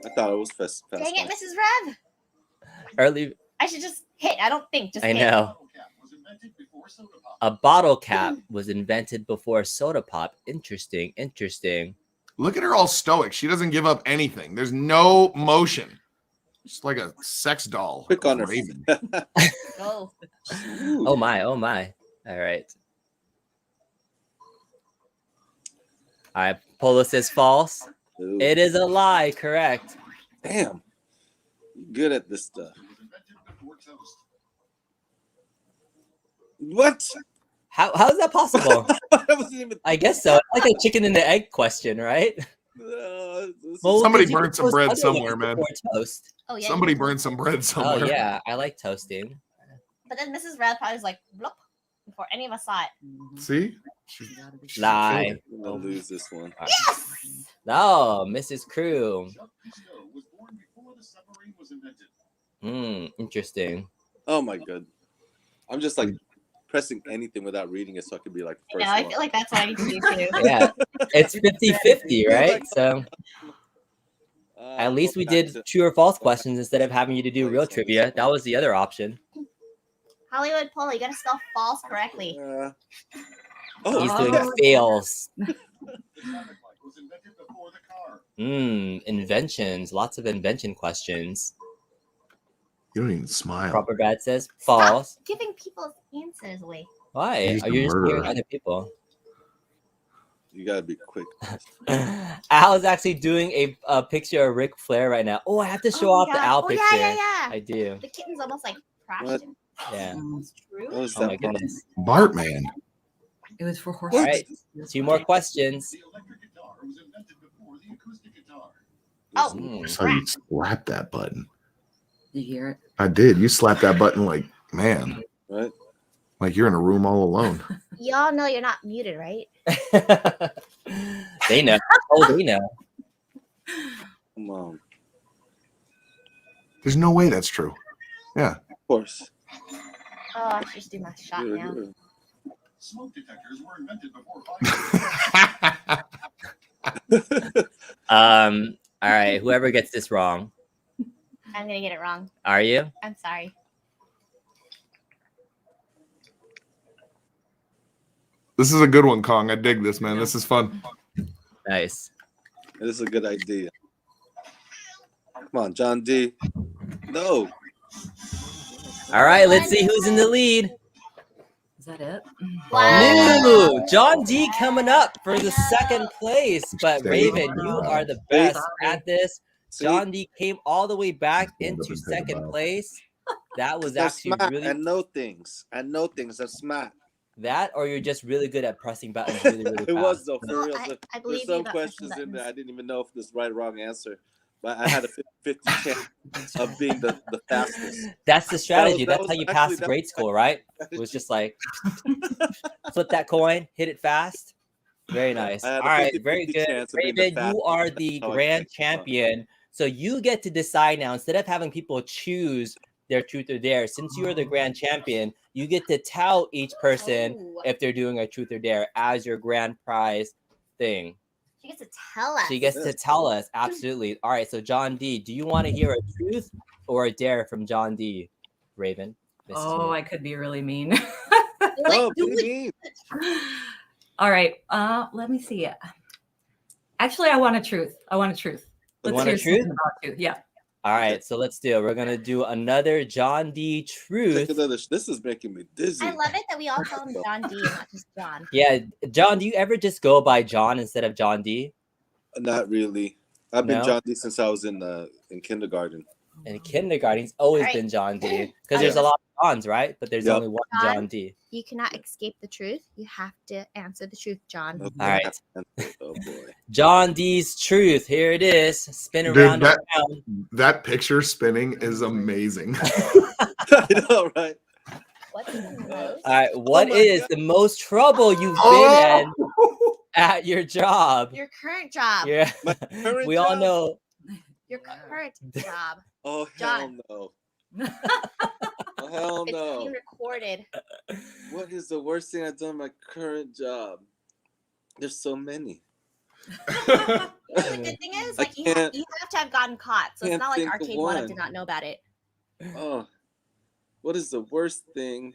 I thought it was fast. dang it, Fast. Mrs. Rev. Early. I should just hit. I don't think. Just I hit. know. Bottle cap was invented before soda pop. A bottle cap was invented before soda pop. Interesting. Interesting. Look at her all stoic. She doesn't give up anything. There's no motion. Just like a sex doll. Quick on her. Raven. Go. Oh my. Oh my. All right. All right. Polo says false. Ooh, It is a lie. Correct. damn, you good at this stuff. It was invented before toast. What? How is that possible? That wasn't even. I guess so. It's like a chicken and the egg question, right? Well, Somebody did you burned some toast bread other somewhere, ways man. before toast? Oh yeah. Somebody burned some bread somewhere. Oh yeah, I like toasting. But then Mrs. Rev probably was like, "Bloop," before any of us saw it. See? Lie. I'm gonna lose this one. Yes. No, Mrs. Crew. Jacques Cousteau was born before the submarine was invented. Interesting. Oh my god, I'm just like pressing anything without reading it so I can be like You first know, I one. feel like that's what I need to do too. Yeah, it's 50-50, right? So Uh, at least go we back did to- true or false questions instead of having you to do real trivia. That was the other option. Hollywood Polo, you gotta spell false correctly. He's oh, doing Oh. fails. The traffic light was invented before the car. Inventions. Lots of invention questions. You don't even smile. Proper Bad says Stop false. giving people's answers away. Why? He's Are a you just hearing murderer. other people? you gotta be quick. Al's actually doing a picture of Ric Flair right now. Oh, I have to show Oh my off the God. Al Oh, picture. yeah. I do. The kitten's almost like crashed What? him. Yeah. That's true. What was Oh that my from? goodness. Bartman. It was for horses. All right. 2 more questions. The electric guitar was invented before the acoustic guitar. Oh, Mm. I saw you slap that button. You hear it? I did. You slapped that button like, man, Right? like you're in a room all alone. y'all know you're not muted, right? They know. Oh, they know. Come on. There's no way that's true. Yeah. Of course. Oh, I should just do my shot now. Smoke detectors were invented before fire. All right. Whoever gets this wrong. I'm gonna get it wrong. Are you? I'm sorry. This is a good one, Kong. I dig this, man. This is fun. Nice. This is a good idea. Come on, John D. No. All right, let's see who's in the lead. Is that it? Wow. New John D coming up for the second place, but Dang. Raven, you are the best Sorry. at this. See? John D came all the way back into Doesn't take a second while. place. That was That's actually smart. really I know things. I know things. That's smart. that, or you're just really good at pressing buttons really, really fast. It was though, for Well, real. I There's believe you some about questions pressing in there I buttons. didn't even know if this right or wrong answer, but I had a 50 chance of being the fastest. That's the strategy. that That's was how you actually- pass that grade was school, right? It was just like flip that coin, hit it fast. Very nice. I had All a right, 50-50 very good. chance of being the Raven, you fastest. are That's the how I grand picked them up. champion. So you get to decide now, instead of having people choose their truth or dare, since you are the grand champion, you get to tell each person Oh. if they're doing a truth or dare as your grand prize thing. She gets to tell us. She gets to Yes. tell us. Absolutely. All right. So John D, do you want to hear a truth or a dare from John D? Raven. Mrs. Oh, Moon. I could be really mean. Oh, do what do it. you mean? All right. Let me see. Actually, I want a truth. You want a hear truth? something about truth. Yeah. All right. So let's do it. We're gonna do another John D Take truth. another. This is making me dizzy. I love it that we all call him John D and not just John. Yeah, John, do you ever just go by John instead of John D? Not really. I've been No? John D since I was in kindergarten. In kindergarten, he's always All right. been John D. Because Okay. there's a lot of Johns, right? But there's Yep. only one John? John D. You cannot escape the truth. You have to answer the truth, John. Okay. All right. Oh boy. John D's truth. Here it is. Spin Dude, around that- and around. That picture spinning is amazing. I know, right? What's the most? All right. What my is God. the most trouble you've been Oh! in at your job? Your current job. Yeah. My current We all job? know. Your current job. Oh John. hell no. Oh hell It's no. being recorded. What is the worst thing I've done in my current job? There's so many. The good thing is, I like, you have can't- to have gotten caught, so it's can't not like think of Arcade1Up one. did not know about it. Oh, what is the worst thing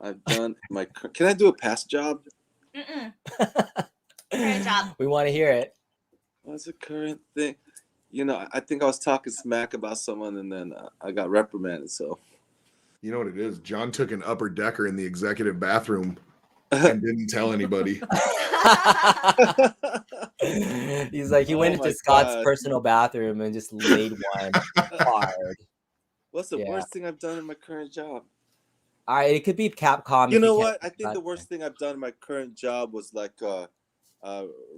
I've done in my? Can I do a past job? Mm-mm. Current job. We want to hear it. What's the current thing? You know, I think I was talking smack about someone, and then I got reprimanded. So You know what it is? John took an upper decker in the executive bathroom and didn't tell anybody. He's like, he went Oh into my Scott's God. personal bathroom and just laid one hard. what's the Yeah. worst thing I've done in my current job? All right, it could be Capcom. You if know can't what? I think think the about worst thing I've done in my current job was like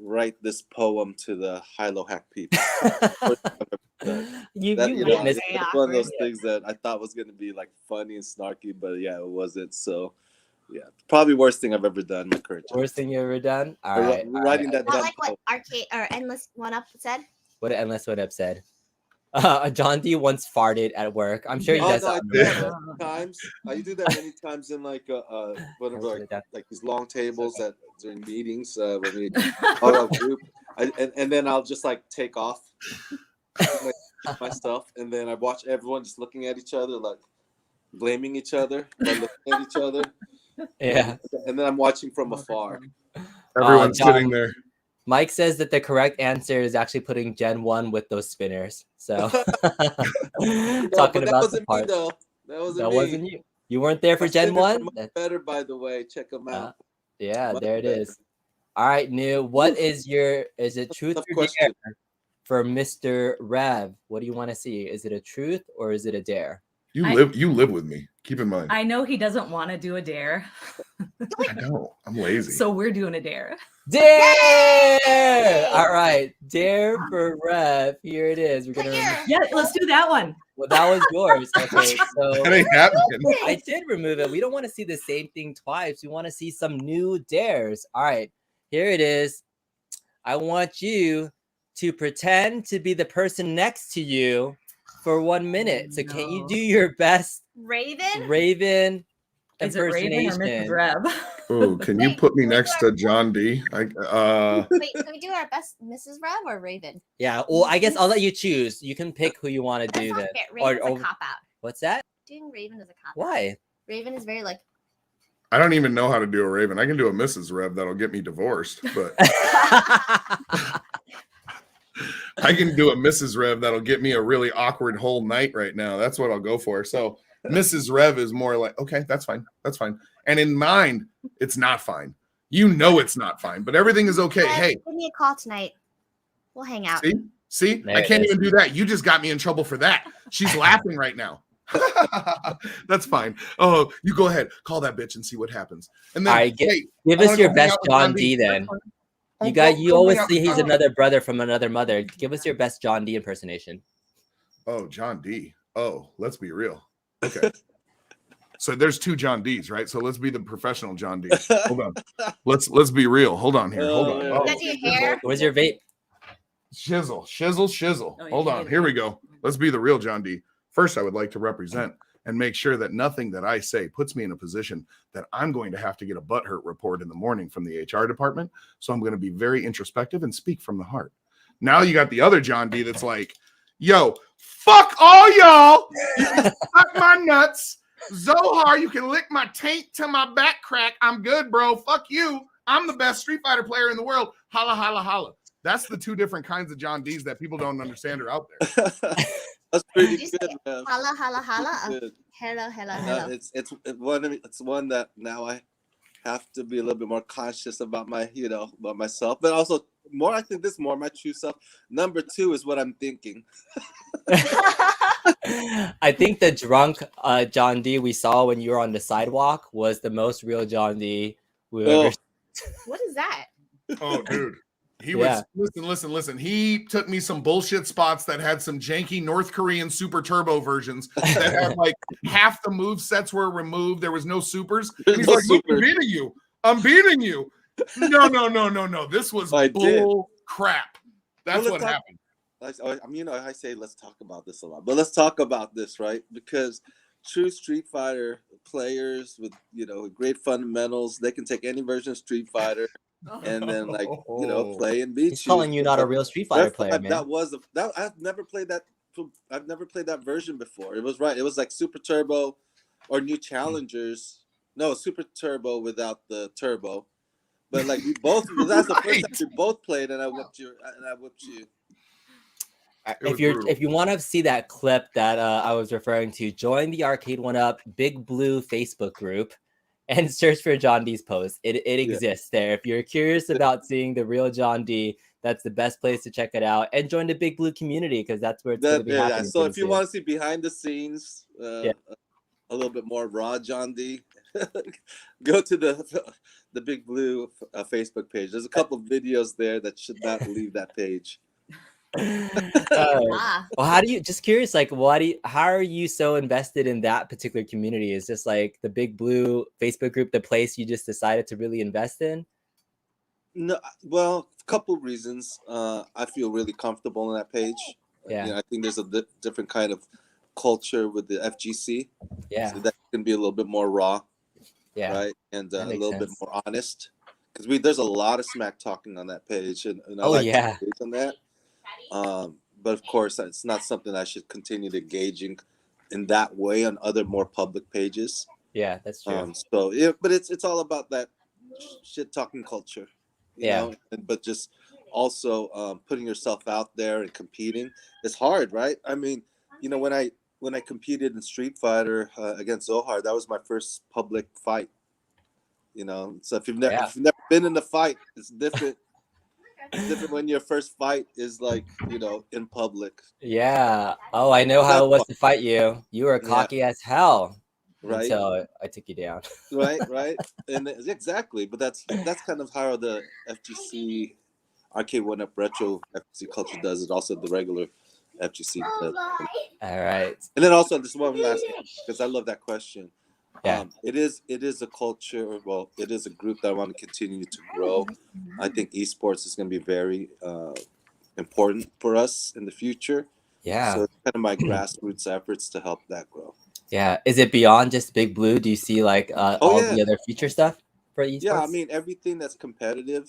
write this poem to the Hilo Hack people. Worst thing I've ever done. you That, you you know, witnessed it's it. one of those Yeah. things that I thought was going to be like funny and snarky, but yeah, it wasn't. So yeah, probably worst thing I've ever done in my current job. Worst thing you ever done? All Or right. all writing right. that Not dumb like what poem. Arcade or Endless One Up said. What did Endless One Up said? John D once farted at work. I'm sure he Oh, does no, I that on do the that road. many times. I do that many times in like whatever, like these long tables that during meetings when we all a group, and then I'll just like take off my stuff, and then I watch everyone just looking at each other, like blaming each other, like looking at each other, Yeah. and then I'm watching from afar. Everyone's John- sitting there. Mike says that the correct answer is actually putting Gen 1 with those spinners. So No, talking but that about the wasn't me part. though. That wasn't That me. wasn't you. You weren't there for My Gen spinners are 1? much better, by the way. Check them out. Yeah, Much there it better. is. All right, New. What is it truth Tough or question. dare for Mr. Rev? What do you want to see? Is it a truth or is it a dare? You I- live with me. Keep in mind. I know he doesn't want to do a dare, I don't. I'm lazy. so we're doing a dare. Dare! All right, dare for Rev. Here it is. We're gonna. Here. Yeah, let's do that one. Well, that was yours. Okay, so that ain't happening. I did remove it. We don't want to see the same thing twice. We want to see some new dares. All right, here it is. I want you to pretend to be the person next to you for 1 minute. So can you no. do your best Raven. Raven Is it Raven or Mrs. impersonation? Rev? Oh, can you Wait, put me wait, next to John D? Wait, can we do our best Mrs. Rev or Raven? Yeah. Well, I guess I'll let you choose. You can pick who you want to That's do not then. fair. Raven's or- a cop out. What's that? Doing Raven is a cop out. Why? Raven is very like I don't even know how to do a Raven. I can do a Mrs. Rev that'll get me divorced, but I can do a Mrs. Rev that'll get me a really awkward whole night right now. That's what I'll go for. So Mrs. Rev is more like, okay, that's fine. That's fine. And in mind, it's not fine. You know it's not fine, but everything is okay. Hey, give me a call tonight. We'll hang out. See? I can't even do that. You just got me in trouble for that. She's laughing right now. That's fine. Oh, you go ahead. Call that bitch and see what happens. And then All right, give us your best John D then. You always see he's another brother from another mother. Give us your best John D impersonation. Oh, John D. Oh, let's be real. Okay. So there's 2 John D's, right? So let's be the professional John D. Hold on. Let's be real. Hold on here. Hold on. Is that your hair? Where's your vape? Shizzle. Hold on. Here we go. Let's be the real John D. First, I would like to represent and make sure that nothing that I say puts me in a position that I'm going to have to get a butthurt report in the morning from the HR department. So I'm going to be very introspective and speak from the heart. Now you got the other John D that's like, yo, fuck all y'all. You can suck my nuts. Zohar, you can lick my taint to my back crack. I'm good, bro. Fuck you. I'm the best Street Fighter player in the world. Holla, holla, holla. That's the 2 different kinds of John D's that people don't understand are out there. That's pretty good, man. Holla, holla, holla. Hello. It's one that now I have to be a little bit more conscious about about myself, but also more. I think this is more my true self. Number 2 is what I'm thinking. I think the drunk John D we saw when you were on the sidewalk was the most real John D we ever. What is that? Oh, dude. He was listen. He took me some bullshit spots that had some janky North Korean super turbo versions that had like half the move sets were removed. There was no supers. And he's like, look, I'm beating you. No. This was bull crap. That's what happened. I say let's talk about this a lot, but let's talk about this, right? Because true Street Fighter players with great fundamentals, they can take any version of Street Fighter and then play and beat. He's calling you not a real Street Fighter player, man. I've never played that. I've never played that version before. It was right. It was like Super Turbo or New Challengers. No, Super Turbo without the turbo. But like we both. That's the first time we both played, and I whipped you. If you want to see that clip that I was referring to, join the Arcade1Up Big Blue Facebook group and search for John D's post. It exists there. If you're curious about seeing the real John D, that's the best place to check it out. And join the Big Blue community because that's where it's going to be happening. So if you want to see behind the scenes, a little bit more raw John D, go to the Big Blue Facebook page. There's a couple of videos there that should not leave that page. Well, how do you, just curious, like how are you so invested in that particular community? Is just like the Big Blue Facebook group the place you just decided to really invest in? No, well, a couple of reasons. I feel really comfortable on that page. I think there's a different kind of culture with the FGC. So that can be a little bit more raw, right, and a little bit more honest, because there's a lot of smack talking on that page, and I like to engage on that. But of course, it's not something I should continue to engaging in that way on other more public pages. Yeah, that's true. But it's all about that shit talking culture, you know. But just also putting yourself out there and competing is hard, right? I mean, when I competed in Street Fighter against Zohar, that was my first public fight. So if you've never been in a fight, it's different. It's different when your first fight is like, in public. Yeah. Oh, I know how it was to fight you. You were cocky as hell. Right. Until I took you down. Right. And exactly. But that's kind of how the FGC Arcade1Up retro FGC culture does it. Also the regular FGC does. All right. And then also just one last thing, because I love that question. It is a culture. Well, it is a group that I want to continue to grow. I think esports is going to be very important for us in the future. Yeah. So it's kind of my grassroots efforts to help that grow. Yeah. Is it beyond just Big Blue? Do you see like all the other future stuff for esports? Yeah, I mean everything that's competitive.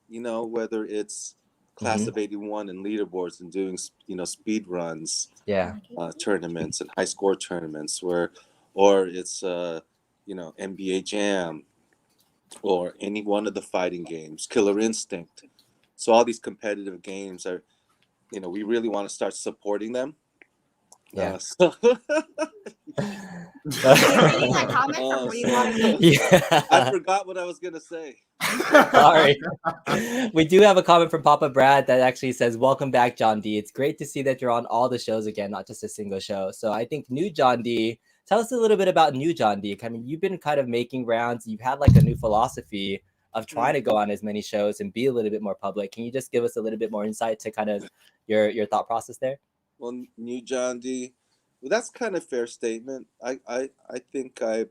Whether it's class of 81 and leaderboards and doing speed runs. Yeah. Tournaments and high score tournaments or it's NBA Jam, or any one of the fighting games, Killer Instinct. So all these competitive games are, we really want to start supporting them. Yeah. So Reading that comment from where you want to be. Yeah. I forgot what I was gonna say. Sorry. We do have a comment from Papa Brad that actually says, "Welcome back, John D. It's great to see that you're on all the shows again, not just a single show." So I think new John D. Tell us a little bit about new John D. I mean, you've been kind of making rounds. You've had like a new philosophy of trying to go on as many shows and be a little bit more public. Can you just give us a little bit more insight to kind of your thought process there? Well, new John D. Well, that's kind of a fair statement. I think I've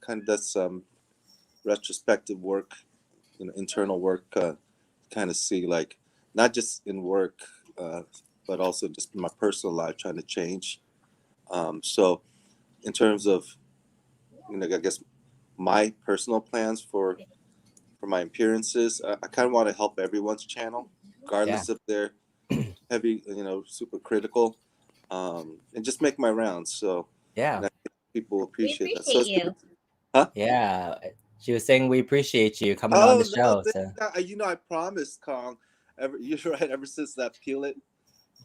kind of done some retrospective work, internal work, kind of see like not just in work, but also just in my personal life, trying to change. So, in terms of, I guess my personal plans for my appearances, I kind of want to help everyone's channel, regardless if they're heavy, super critical, and just make my rounds. So Yeah, I think people appreciate that. appreciate you. Huh? Yeah. She was saying we appreciate you coming on the show. So. I promised, Kong. You're right. Ever since that Peel It.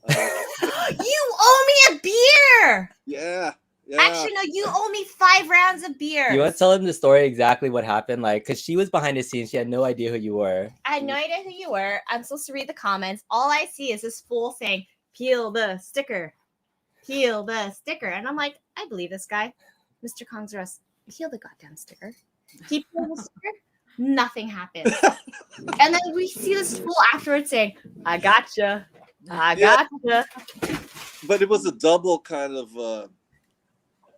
You owe me a beer. Yeah. Actually, no, you owe me 5 rounds of beer. You want to tell him the story exactly what happened? Like, because she was behind the scenes. She had no idea who you were. I had no idea who you were. I'm supposed to read the comments. All I see is this fool saying, "Peel the sticker. Peel the sticker." And I'm like, I believe this guy. Mr. Kongzarus, peel the goddamn sticker. He peeled the sticker. Nothing happens. And then we see this fool afterwards saying, "I gotcha. I gotcha." But it was a double kind of.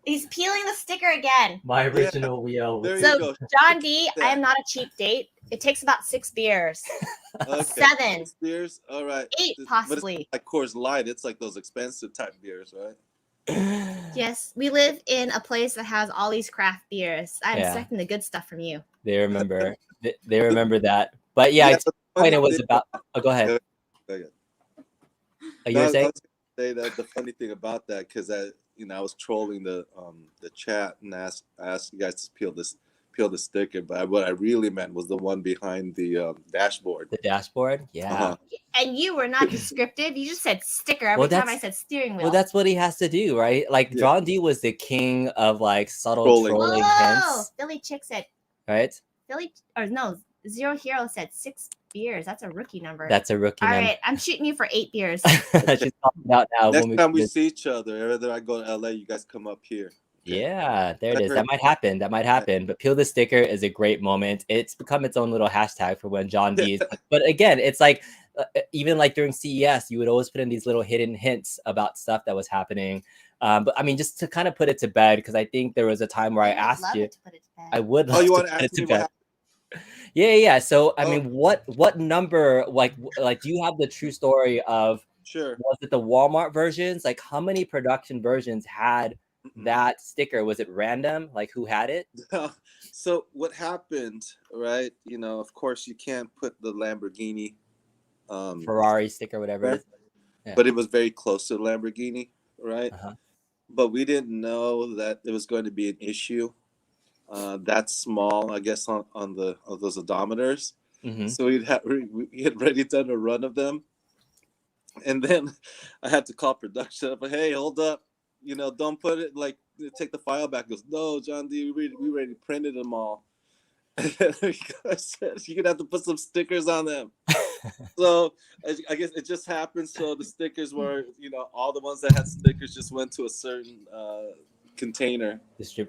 He's peeling the sticker again. My original wheel. There you So, go. John D, I am not a cheap date. It takes about 6 beers. Okay. 7. 6 beers. All right. 8 But possibly. it's like Coors Light. It's like those expensive type beers, right? Yes, we live in a place that has all these craft beers. I'm Yeah. expecting the good stuff from you. They remember. They remember that. But yeah, but the point funny it was thing- about. Oh, go ahead. Okay. You were I saying? was gonna say that the funny thing about that, because I was trolling the chat and asked you guys to peel the sticker, but what I really meant was the one behind the dashboard. The dashboard? Yeah. Uh-huh. And you were not descriptive. You just said sticker every Well, time I that's- said steering wheel. Well, that's what he has to do, right? Like, Yeah. John D was the king of like subtle Trolling. trolling Whoa! hints, Philly Chick said, right? Zero Hero said 6 beers. That's a rookie number. That's a rookie all number. right. I'm shooting you for 8 beers. She's talking out now. Next when time we visit. see each other, whether I go to LA, you guys come up here. Yeah, there it I is. heard- That might happen. That might happen. But peel the sticker is a great moment. It's become its own little hashtag for when John D's. But again, it's like even like during CES, you would always put in these little hidden hints about stuff that was happening. But I mean, just to kind of put it to bed, because I think there was a time where I would asked love you. it to put it to bed. I would Oh, love you to want to put it ask to me bed. what Yeah. So I Oh. mean, what number? Like, do you have the true story of? Sure. Was it the Walmart versions? Like, how many production versions had that sticker? Was it random? Like, who had it? So what happened, right? Of course, you can't put the Lamborghini, Ferrari sticker, whatever. right? It is. Yeah. But it was very close to the Lamborghini, right? Uh-huh. But we didn't know that it was going to be an issue that small, I guess, on those odometers. Mhm. So we had already done a run of them, and then I had to call production up. Hey, hold up, don't put it like take the file back. He goes, no, John D, we already printed them all. And I said you're gonna have to put some stickers on them. So I guess it just happened. So the stickers were, all the ones that had stickers just went to a certain container.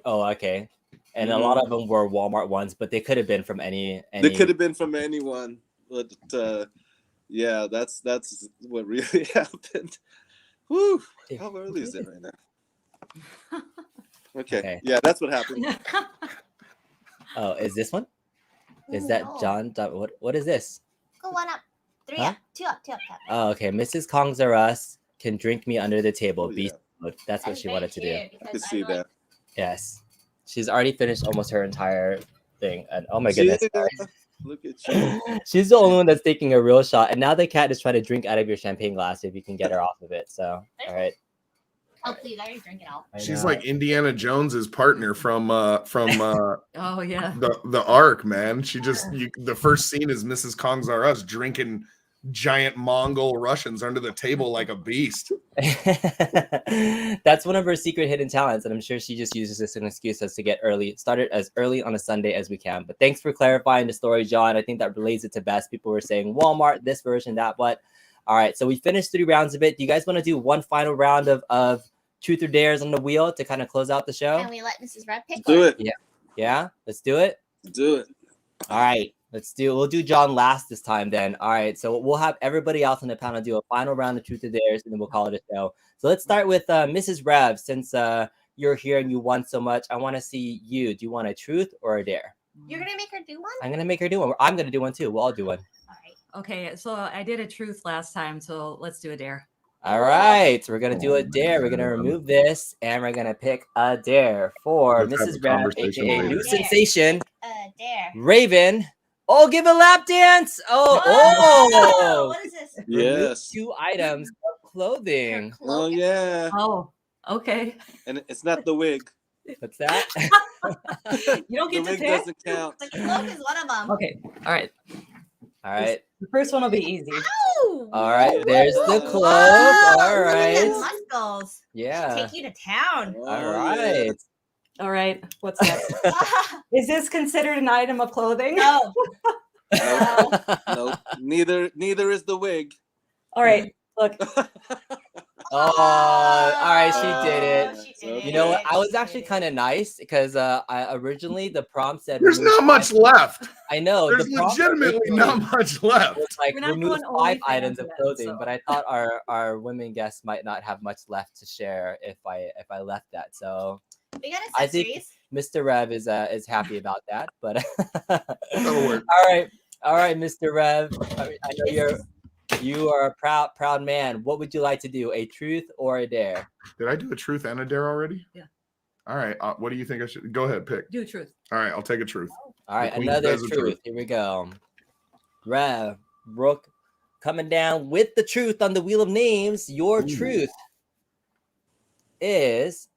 Oh, okay. And a lot of them were Walmart ones, but they could have been from any. They could have been from anyone, but yeah, that's what really happened. Woo! How early is it right now? Okay. Yeah, that's what happened. Oh, is this one? Is that No. John? What is this? Go 1 up. 3 Huh? up. 2 up. 2 up. 2 up. Oh, okay. Mrs. Kongs R Us can drink me under the table. Oh, Beast mode. That's what she wanted to do. I could see that. Yes. She's already finished almost her entire thing. And oh my goodness. Yeah, look at you. She's the only one that's taking a real shot. And now the cat is trying to drink out of your champagne glass if you can get her off of it. So, all right. Oh, please, I already drank it all. I She's know. like Indiana Jones's partner from Oh yeah. the Ark, man. She just the first scene is Mrs. Kongs Are Us drinking giant Mongol Russians under the table like a beast. That's one of her secret hidden talents, and I'm sure she just uses this as an excuse as to get started as early on a Sunday as we can. But thanks for clarifying the story, John. I think that relates it to best. People were saying Walmart, this version, that, but all right. So we finished 3 rounds of it. Do you guys want to do one final round of truth or dares on the wheel to kind of close out the show? And we let Mrs. Red pick Do one. it. Yeah, let's do it. Do it. All right, we'll do John last this time then. All right, so we'll have everybody else on the panel do a final round of truth or dares, and then we'll call it a show. So let's start with Mrs. Rev. Since you're here and you won so much, I want to see you. Do you want a truth or a dare? You're gonna make her do one? I'm gonna make her do one. I'm gonna do one too. We'll all do one. All right. Okay, so I did a truth last time, so let's do a dare. All right, so we're gonna do a dare. We're gonna remove this, and we're gonna pick a dare for Let's have Mrs. a Rev, conversation aka later. NuSenSayShen, Dare. Raven. Oh, give a lap dance! Oh, Oh! what is this? Remove Yes. 2 items of clothing. Her Oh cloak. yeah. Oh, okay. And it's not the wig. What's that? You don't The get to wig pick. doesn't count. The cloak is one of them. Okay, all right. All right. The first one will be easy. Ow! All right. There's the Whoa. cloak. Whoa, All look at them right. muscles. Yeah. Take you to town. Oh, All right. All right. What's next? Is this considered an item of clothing? No. Yeah. No, neither is the wig. All right. Look. Oh, all right. She did it. She did You know what? it. I was She actually did it. kind of nice because I originally the prompt said There's remove not much 5 left. I know. There's the prompt legitimately originally not much left. was like We're not remove doing 5 OnlyFans items of yet, clothing, so- but I thought our women guests might not have much left to share if I left that. So We got I think- accessories. Mr. Rev is happy about that, but That'll work. all right, Mr. Rev. I know This is- you are a proud man. What would you like to do? A truth or a dare? Did I do a truth and a dare already? Yeah. All right. What do you think I should go ahead pick? Do truth. All right, I'll take a truth. All right, The queen another says the truth. truth. Here we go. Rev, Brooke, coming down with the truth on the wheel of names. Your Ooh. truth is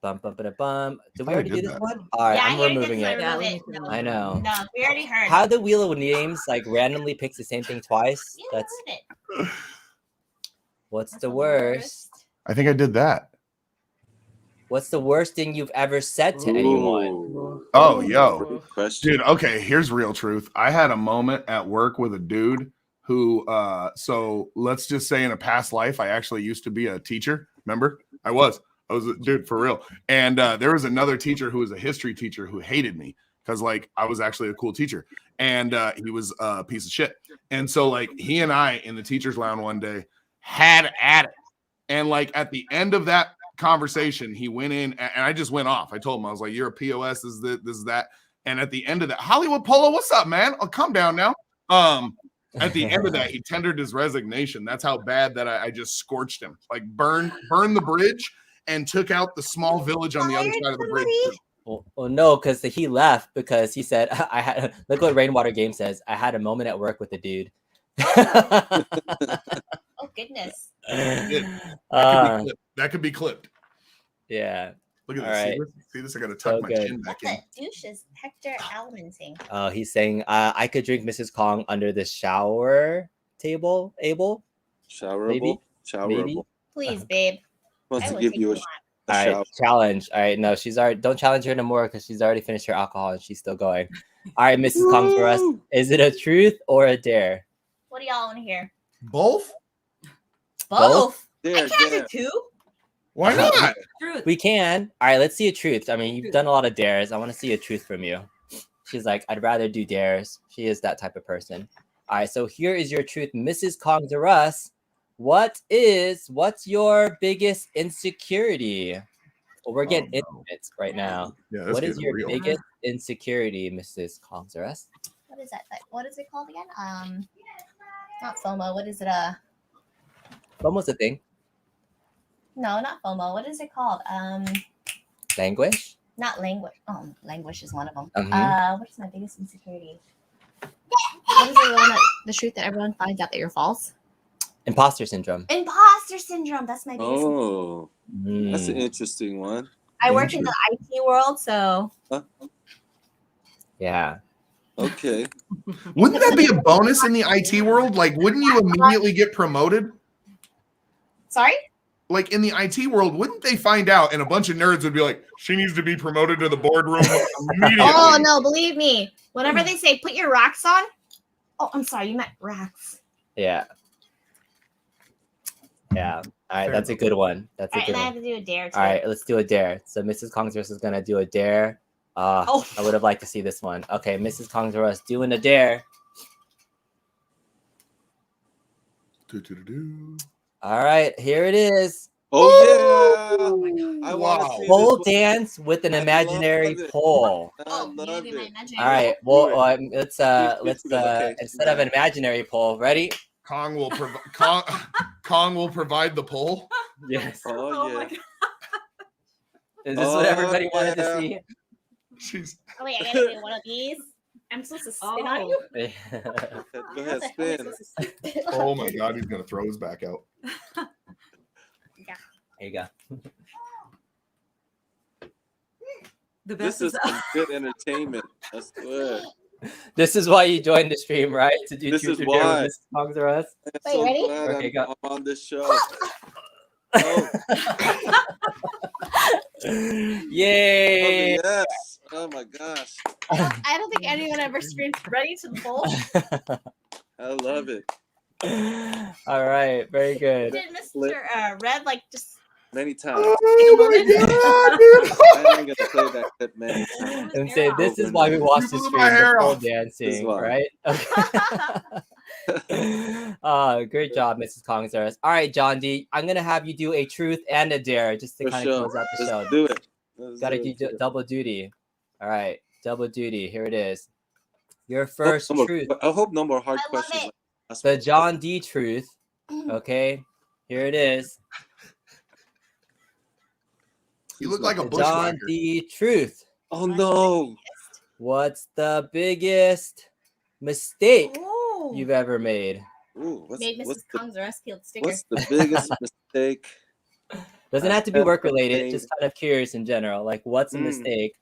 bum bum ba bum. Did we I already did do this that. one? All right, Yeah, I'm I already did removing this, it. I remove Yeah, it. let me No. I know. No, we already heard. How the wheel of names like randomly picks the same thing twice? You That's heard it. what's That's the worst? I think I did that. What's the worst thing you've ever said to anyone? Ooh. Oh, yo. Good question. Dude, okay, here's real truth. I had a moment at work with a dude who so let's just say in a past life I actually used to be a teacher. Remember? I was a dude for real. And there was another teacher who was a history teacher who hated me because like I was actually a cool teacher and he was a piece of shit. And so like he and I in the teacher's lounge one day had at it. And like at the end of that conversation, he went in and I just went off. I told him, I was like, you're a POS, this is that. And at the end of that, Hollywood Polo, what's up, man? Oh, calm down now. At the end of that, he tendered his resignation. That's how bad that I just scorched him. Like burned the bridge and took out the small village on the other side of the bridge. too. Well, no, because he left because he said I had look what Rainwater Game says. I had a moment at work with a dude. Oh goodness. That could be clipped. Yeah. Look at All this. right. See this? I gotta tuck So my good. chin back What in. the douche is Hector Almansing? Oh, he's saying I could drink Mrs. Kong under the shower table. Able? Showerable. Showerable. Maybe. Please, babe. Wants I to will give take you a you All right, shower. challenge. All right, no, she's already. Don't challenge her no more because she's already finished her alcohol and she's still going. All right, Mrs. Kong for us. Woo! Is it a truth or a dare? What do y'all want to hear? Both? Both? There, I can't there. do two. Why not? Truth. We can. All right, let's see a truth. I mean, you've done a lot of dares. I want to see a truth from you. She's like, I'd rather do dares. She is that type of person. All right, so here is your truth, Mrs. Kong to us. What's your biggest insecurity? Well, we're getting Oh, no. into it right now. Yeah, that's What is getting your real. biggest insecurity, Mrs. Kong to us? What is that? What is it called again? Not FOMO. What is it? Almost a thing. No, not FOMO. What is it called? Language? Not language. Oh, language is one of them. Mhm. What is my biggest insecurity? What is the truth that everyone finds out that you're false? Imposter syndrome. Imposter syndrome. That's my biggest. Oh, that's an Mm, interesting one. I work in the IT world, so yeah. Okay. Wouldn't that be a bonus in the IT world? Like, wouldn't you immediately get promoted? sorry. Like in the IT world, wouldn't they find out and a bunch of nerds would be like, she needs to be promoted to the boardroom immediately? Oh no, believe me. Whenever they say put your rocks on, oh, I'm sorry, you meant racks. Yeah. Yeah. All right, Fair that's a good one. That's All a right, good and I one. have to do a dare too. All right, let's do a dare. So Mrs. Kongzerus is gonna do a dare. Oh. I would have liked to see this one. Okay, Mrs. Kongzerus doing a dare. Do-do-do-do. All right, here it is. Oh yeah. Oh my God. I want to Wow. see Pole this. dance with an I imaginary love it. pole. I Oh, you love didn't do my it. imaginary All right, Do well, it. let's Please do it. Okay, instead of an imaginary pole, ready? Kong will Kong will provide the pole. Yes. Oh my yeah. God. Is this what everybody wanted to yeah. see? She's Oh wait, I gotta do one of these. I'm supposed to spin on you. Go How ahead, the hell am I spin. supposed to spin? oh my god, he's gonna throw his back out. Here you go. The This best is is some good entertainment. I swear. This is why you joined the stream, right? To do This truth is or dare why. with Mrs. Kongzerus. I'm Wait, so ready? glad Okay, go. I'm on this show. Oh, Yay! yes. Oh my gosh. I don't think anyone ever screamed ready to the bowl. I love it. All right, very good. Did Mr. Red like just Many times. take a moment? I ain't gonna play that clip many times. And say this is Over why we and watch You the blew stream, my hair the pole off. dancing, why. right? Okay. Great job, Mrs. Kongzerus. All right, John D. I'm gonna have you do a truth and a dare just to For kind of sure. close out the show. Let's do it. Let's Gotta do do it. double duty. All right, double duty. Here it is. Your first Hope no more- truth. I hope no more hard I love questions. it. like last The one. John D truth. Okay, here it is. You look like a The John bushwhacker. D truth. Oh no. What's the biggest mistake Oh, you've ever made? Ooh, made Mrs. Kongzerus peel the sticker. what's the biggest mistake? Doesn't have to be I've work ever related. made? Just kind of curious in general. Like, what's a Mm. mistake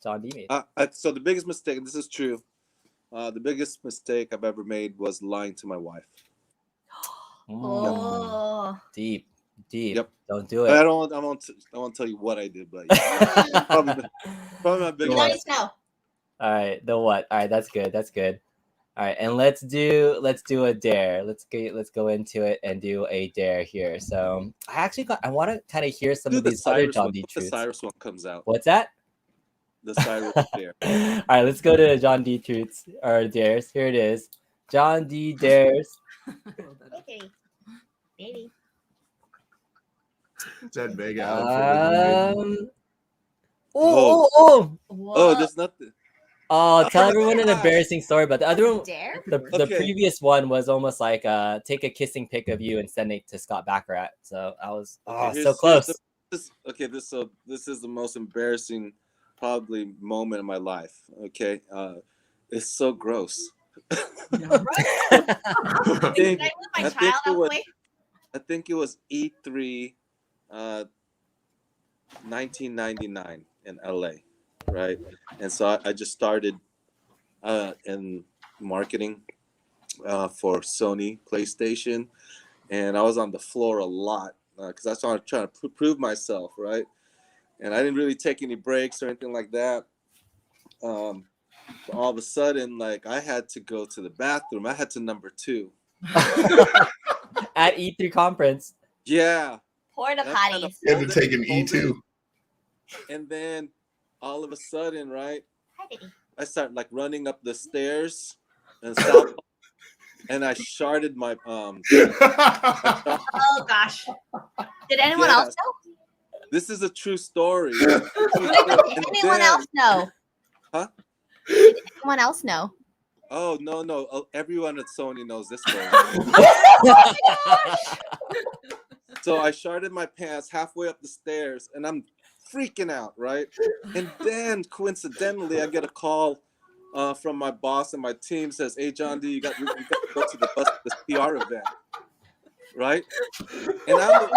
John D made? So the biggest mistake, and this is true, the biggest mistake I've ever made was lying to my wife. Oh, Deep. Yep. Don't do I it. won't tell you what I did, but yeah, probably my you biggest. guys know. All right. The what? All right. That's good. That's good. All right. And let's do a dare. Let's go into it and do a dare here. So I want to kind of hear some Do of the these other Cyrus John one. D Hope the truths. Cyrus one comes out. What's that? The Cyrus dare. All right, let's go to John D truths or dares. Here it is. John D dares. Hey, baby. That big outfit. Oh. Oh, there's nothing. Oh, tell everyone an gosh. embarrassing story, but the other one, Dare? the Okay. previous one was almost like take a kissing pic of you and send it to Scott Baccarat. So I was so close. This is the most embarrassing probably moment in my life. Okay, it's so gross. Can I move my I child think out the way? I think it was E3, 1999 in LA, right? And so I just started in marketing for Sony PlayStation, and I was on the floor a lot because I was trying to prove myself, right? And I didn't really take any breaks or anything like that. All of a sudden, like I had to go to the bathroom. I had to number 2. At E3 conference. Yeah. Porta That's kind of potties. You had to take an E2. And then all of a sudden, right, Hi, baby. I start like running up the stairs and South, and I sharded my Oh gosh. Did anyone Yeah. else know? This is a true story. Did anyone else know? Huh? Did anyone else know? Oh no. Oh, everyone at Sony knows this story. So I sharded my pants halfway up the stairs, and I'm freaking out, right? And then coincidentally, I get a call from my boss and my team says, "Hey, John D, you got to go to the bus this PR event." right? And I'm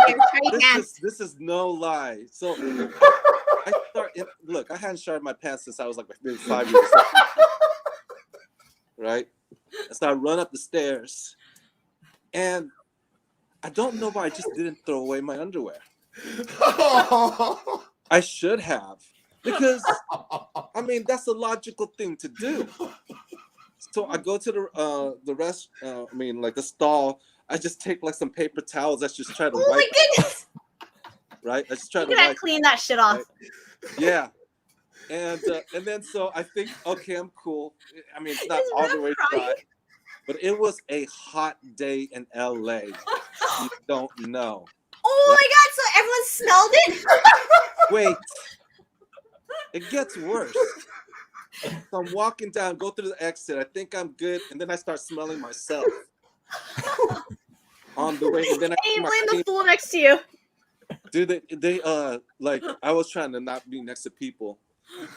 this is no lie. So I start. Look, I hadn't sharted my pants since I was like maybe 5 years old, right? So I run up the stairs, and I don't know why I just didn't throw away my underwear. I should have, because I mean that's a logical thing to do. So I go to the rest. I mean, like the stall. I just take like some paper towels. I just try to wipe. Oh my goodness! Right. I just try You to gotta wipe. clean that shit off. Right? Yeah. And then so I think, okay, I'm cool. I mean, it's not Is all Rev the way crying? dry, but it was a hot day in LA. You don't know. Oh my god! So everyone smelled it. Wait, it gets worse. So I'm walking down, go through the exit. I think I'm good, and then I start smelling myself on the way. And then And you blame the fool next to you. dude, they like I was trying to not be next to people,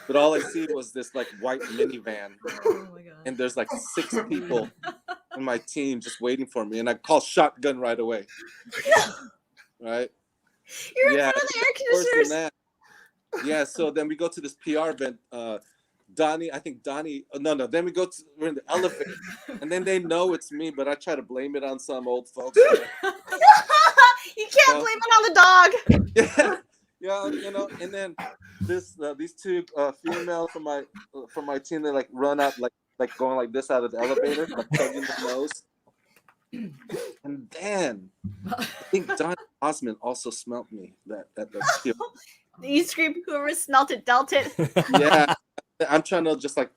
but all I see was this like white minivan, Oh my god. and there's like 6 people in my team just waiting for me, and I call shotgun right away. Right? You're in Yeah, front of the air worse than conditioners. that. Yeah, so then we go to this PR event. Then we go to, we're in the elevator, and then they know it's me, but I try to blame it on some old folks. You can't blame it on the dog. Yeah, you know, and then these 2 female from my team, they like run up like going like this out of the elevator, like tugging the nose. And then I think Don Osmond also smelled me. That You scream, whoever smelt it dealt it. yeah. I'm trying to just like,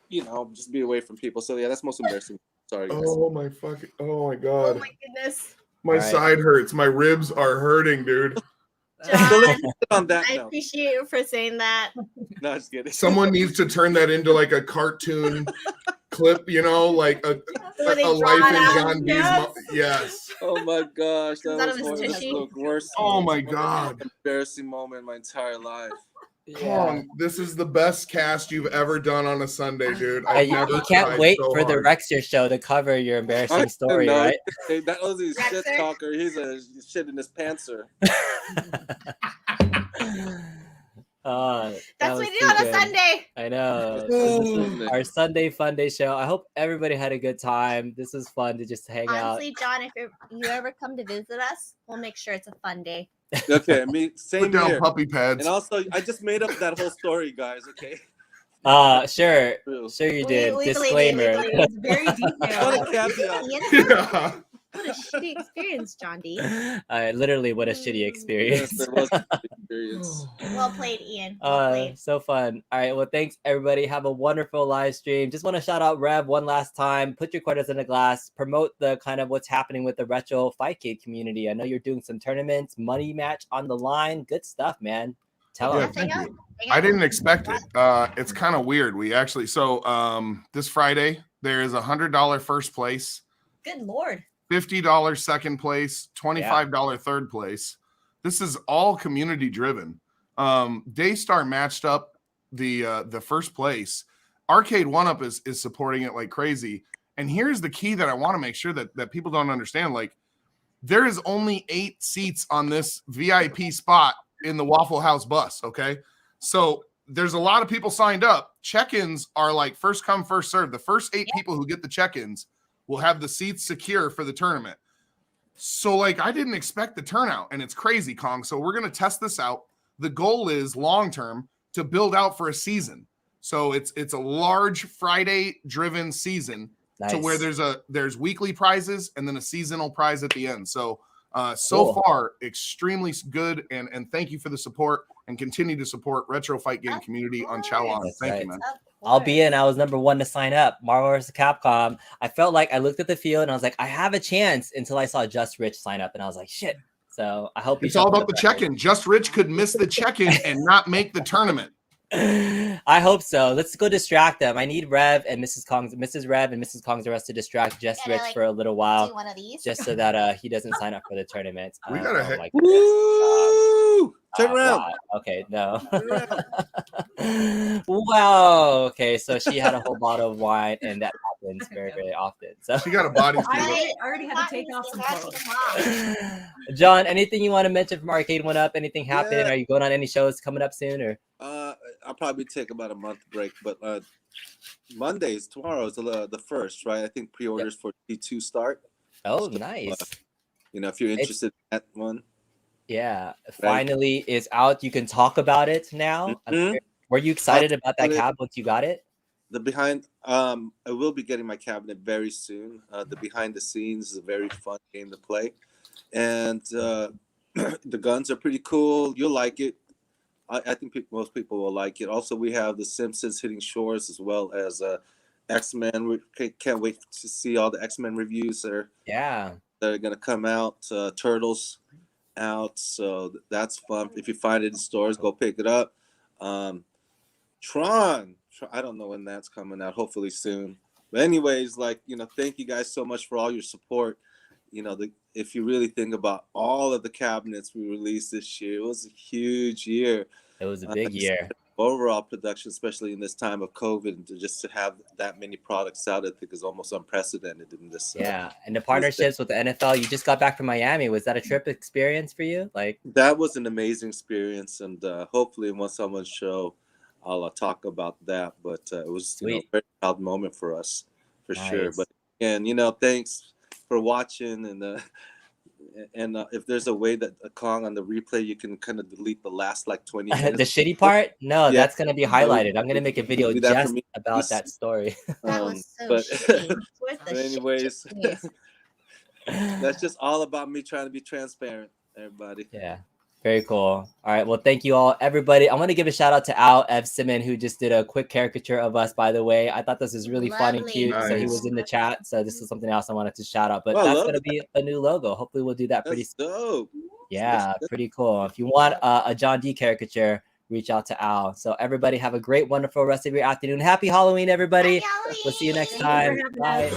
you know, just be away from people. So yeah, that's most embarrassing. Sorry, guys. Oh my god. Oh my goodness. My Right. side hurts. My ribs are hurting, dude. So John, let's end on that I note. appreciate you for saying that. No, just kidding. Someone needs to turn that into like a cartoon clip, you know, like a Where they life draw in it out. John B's yes. Oh my gosh, Comes that out of was his one of tushy. the worst. Oh my most god. embarrassing moment in my entire life. Kong, this is the best cast you've ever done on a Sunday, dude. Hey, I've you never can't tried wait so for the hard. Rexer show to cover your embarrassing story, No, right? hey, that was a shit Rexer? talker. He's a shit in his pantser. That That's was what we do too on a good. Sunday. I know. This is our Sunday Fun Day show. I hope everybody had a good time. This was fun to just hang out. Honestly, John, if you ever come to visit us, we'll make sure it's a fun day. Okay, me same Put down here. puppy pads. And also, I just made up that whole story, guys. Okay. Sure True. you did. Legally, Disclaimer. legally. It's very What detailed. a caveat. Yeah. What a shitty experience, John D. Literally, what a shitty Yes, experience. there was an experience. Well played, Ian. Well played. So fun. All right. Well, thanks everybody. Have a wonderful live stream. Just want to shout out Rev one last time. Put your quarters in a glass. Promote the kind of what's happening with the retro Fight Kid community. I know you're doing some tournaments, money match on the line. Good stuff, man. Tell Yeah, them. thank hang you. Hang I on. didn't expect it. It's kind of weird. We actually this Friday there is $100 first place, Good lord. $50 second place, $25 third place. This is all community driven. Daystar matched up the first place. Arcade1Up is supporting it like crazy. And here's the key that I want to make sure that people don't understand. Like, there is only 8 seats on this VIP spot in the Waffle House bus. Okay, so there's a lot of people signed up. Check-ins are like first come, first serve. The first 8 people who get the check-ins will have the seats secure for the tournament. So like, I didn't expect the turnout, and it's crazy, Kong. So we're going to test this out. The goal is long-term to build out for a season. So it's a large Friday driven season to where there's weekly prizes and then a seasonal prize at the end. So so Cool. far, extremely good. And thank you for the support, and continue to support retro fight game community on Chowon. That's Thank right. you, man. I'll be in. I was number 1 to sign up. Marvel vs. Capcom. I felt like I looked at the field and I was like, I have a chance, until I saw Just Rich sign up, and I was like, shit. So I hope It's all about the check-in. Just Rich could miss the check-in and not make the tournament. I hope so. Let's go distract them. I need Rev and Mrs. Rev and Mrs. Kong's Arrest to distract Just Gotta, Rich like, for a little Do while, one of these. just so that he doesn't sign up for the tournament. We gotta oh hit- my goodness. Woo! Turn around. Wow. Okay, no. Turn around. Wow. Okay, so she had a whole bottle of wine, and that happens very, very often. So, She got a body feel. I already had to take off some clothes. John, anything you want to mention from Arcade1Up? Anything happen? Yeah. Are you going on any shows coming up soon? Or I'll probably take about a month break, but Mondays, tomorrow is the first, right? I think pre-orders for T2 start. oh, So, nice. If you're interested in that one. Yeah, finally is out. You can talk about it now. Mhm. Were you excited about that cab once you got it? The behind, I will be getting my cabinet very soon. The behind the scenes is a very fun game to play, and the guns are pretty cool. You'll like it. I think most people will like it. Also, we have the Simpsons hitting shores as well as X-Men. We can't wait to see all the X-Men reviews that are going to come out. Turtles out, so that's fun. If you find it in stores, go pick it up. Tron, I don't know when that's coming out. Hopefully soon. But anyways, thank you guys so much for all your support. If you really think about all of the cabinets we released this year, it was a huge year. It was a big year. Overall production, especially in this time of COVID, and to have that many products out, I think is almost unprecedented in this. And the partnerships with the NFL. You just got back from Miami. Was that a trip experience for you? That was an amazing experience, and hopefully, once someone's show, I'll talk about that. But it was a very proud moment for us, for sure. But again, thanks for watching, and if there's a way that Kong on the replay, you can kind of delete the last 20 minutes. The shitty part? No, that's going to be highlighted. I'm going to make a video just about that story. That was so shitty. But anyways, that's just all about me trying to be transparent, everybody. Yeah. Very cool. All right. Well, thank you all, everybody. I want to give a shout out to Al F. Simon, who just did a quick caricature of us, by the way. I thought this was really fun and cute. Nice. So he was in the chat. So this is something else I wanted to shout out. But that's going to be a new logo. Hopefully we'll do that pretty soon. Dope. Yeah, pretty cool. If you want a John D caricature, reach out to Al. So everybody have a great, wonderful rest of your afternoon. Happy Halloween, everybody. Happy Halloween. We'll see you next time. Bye.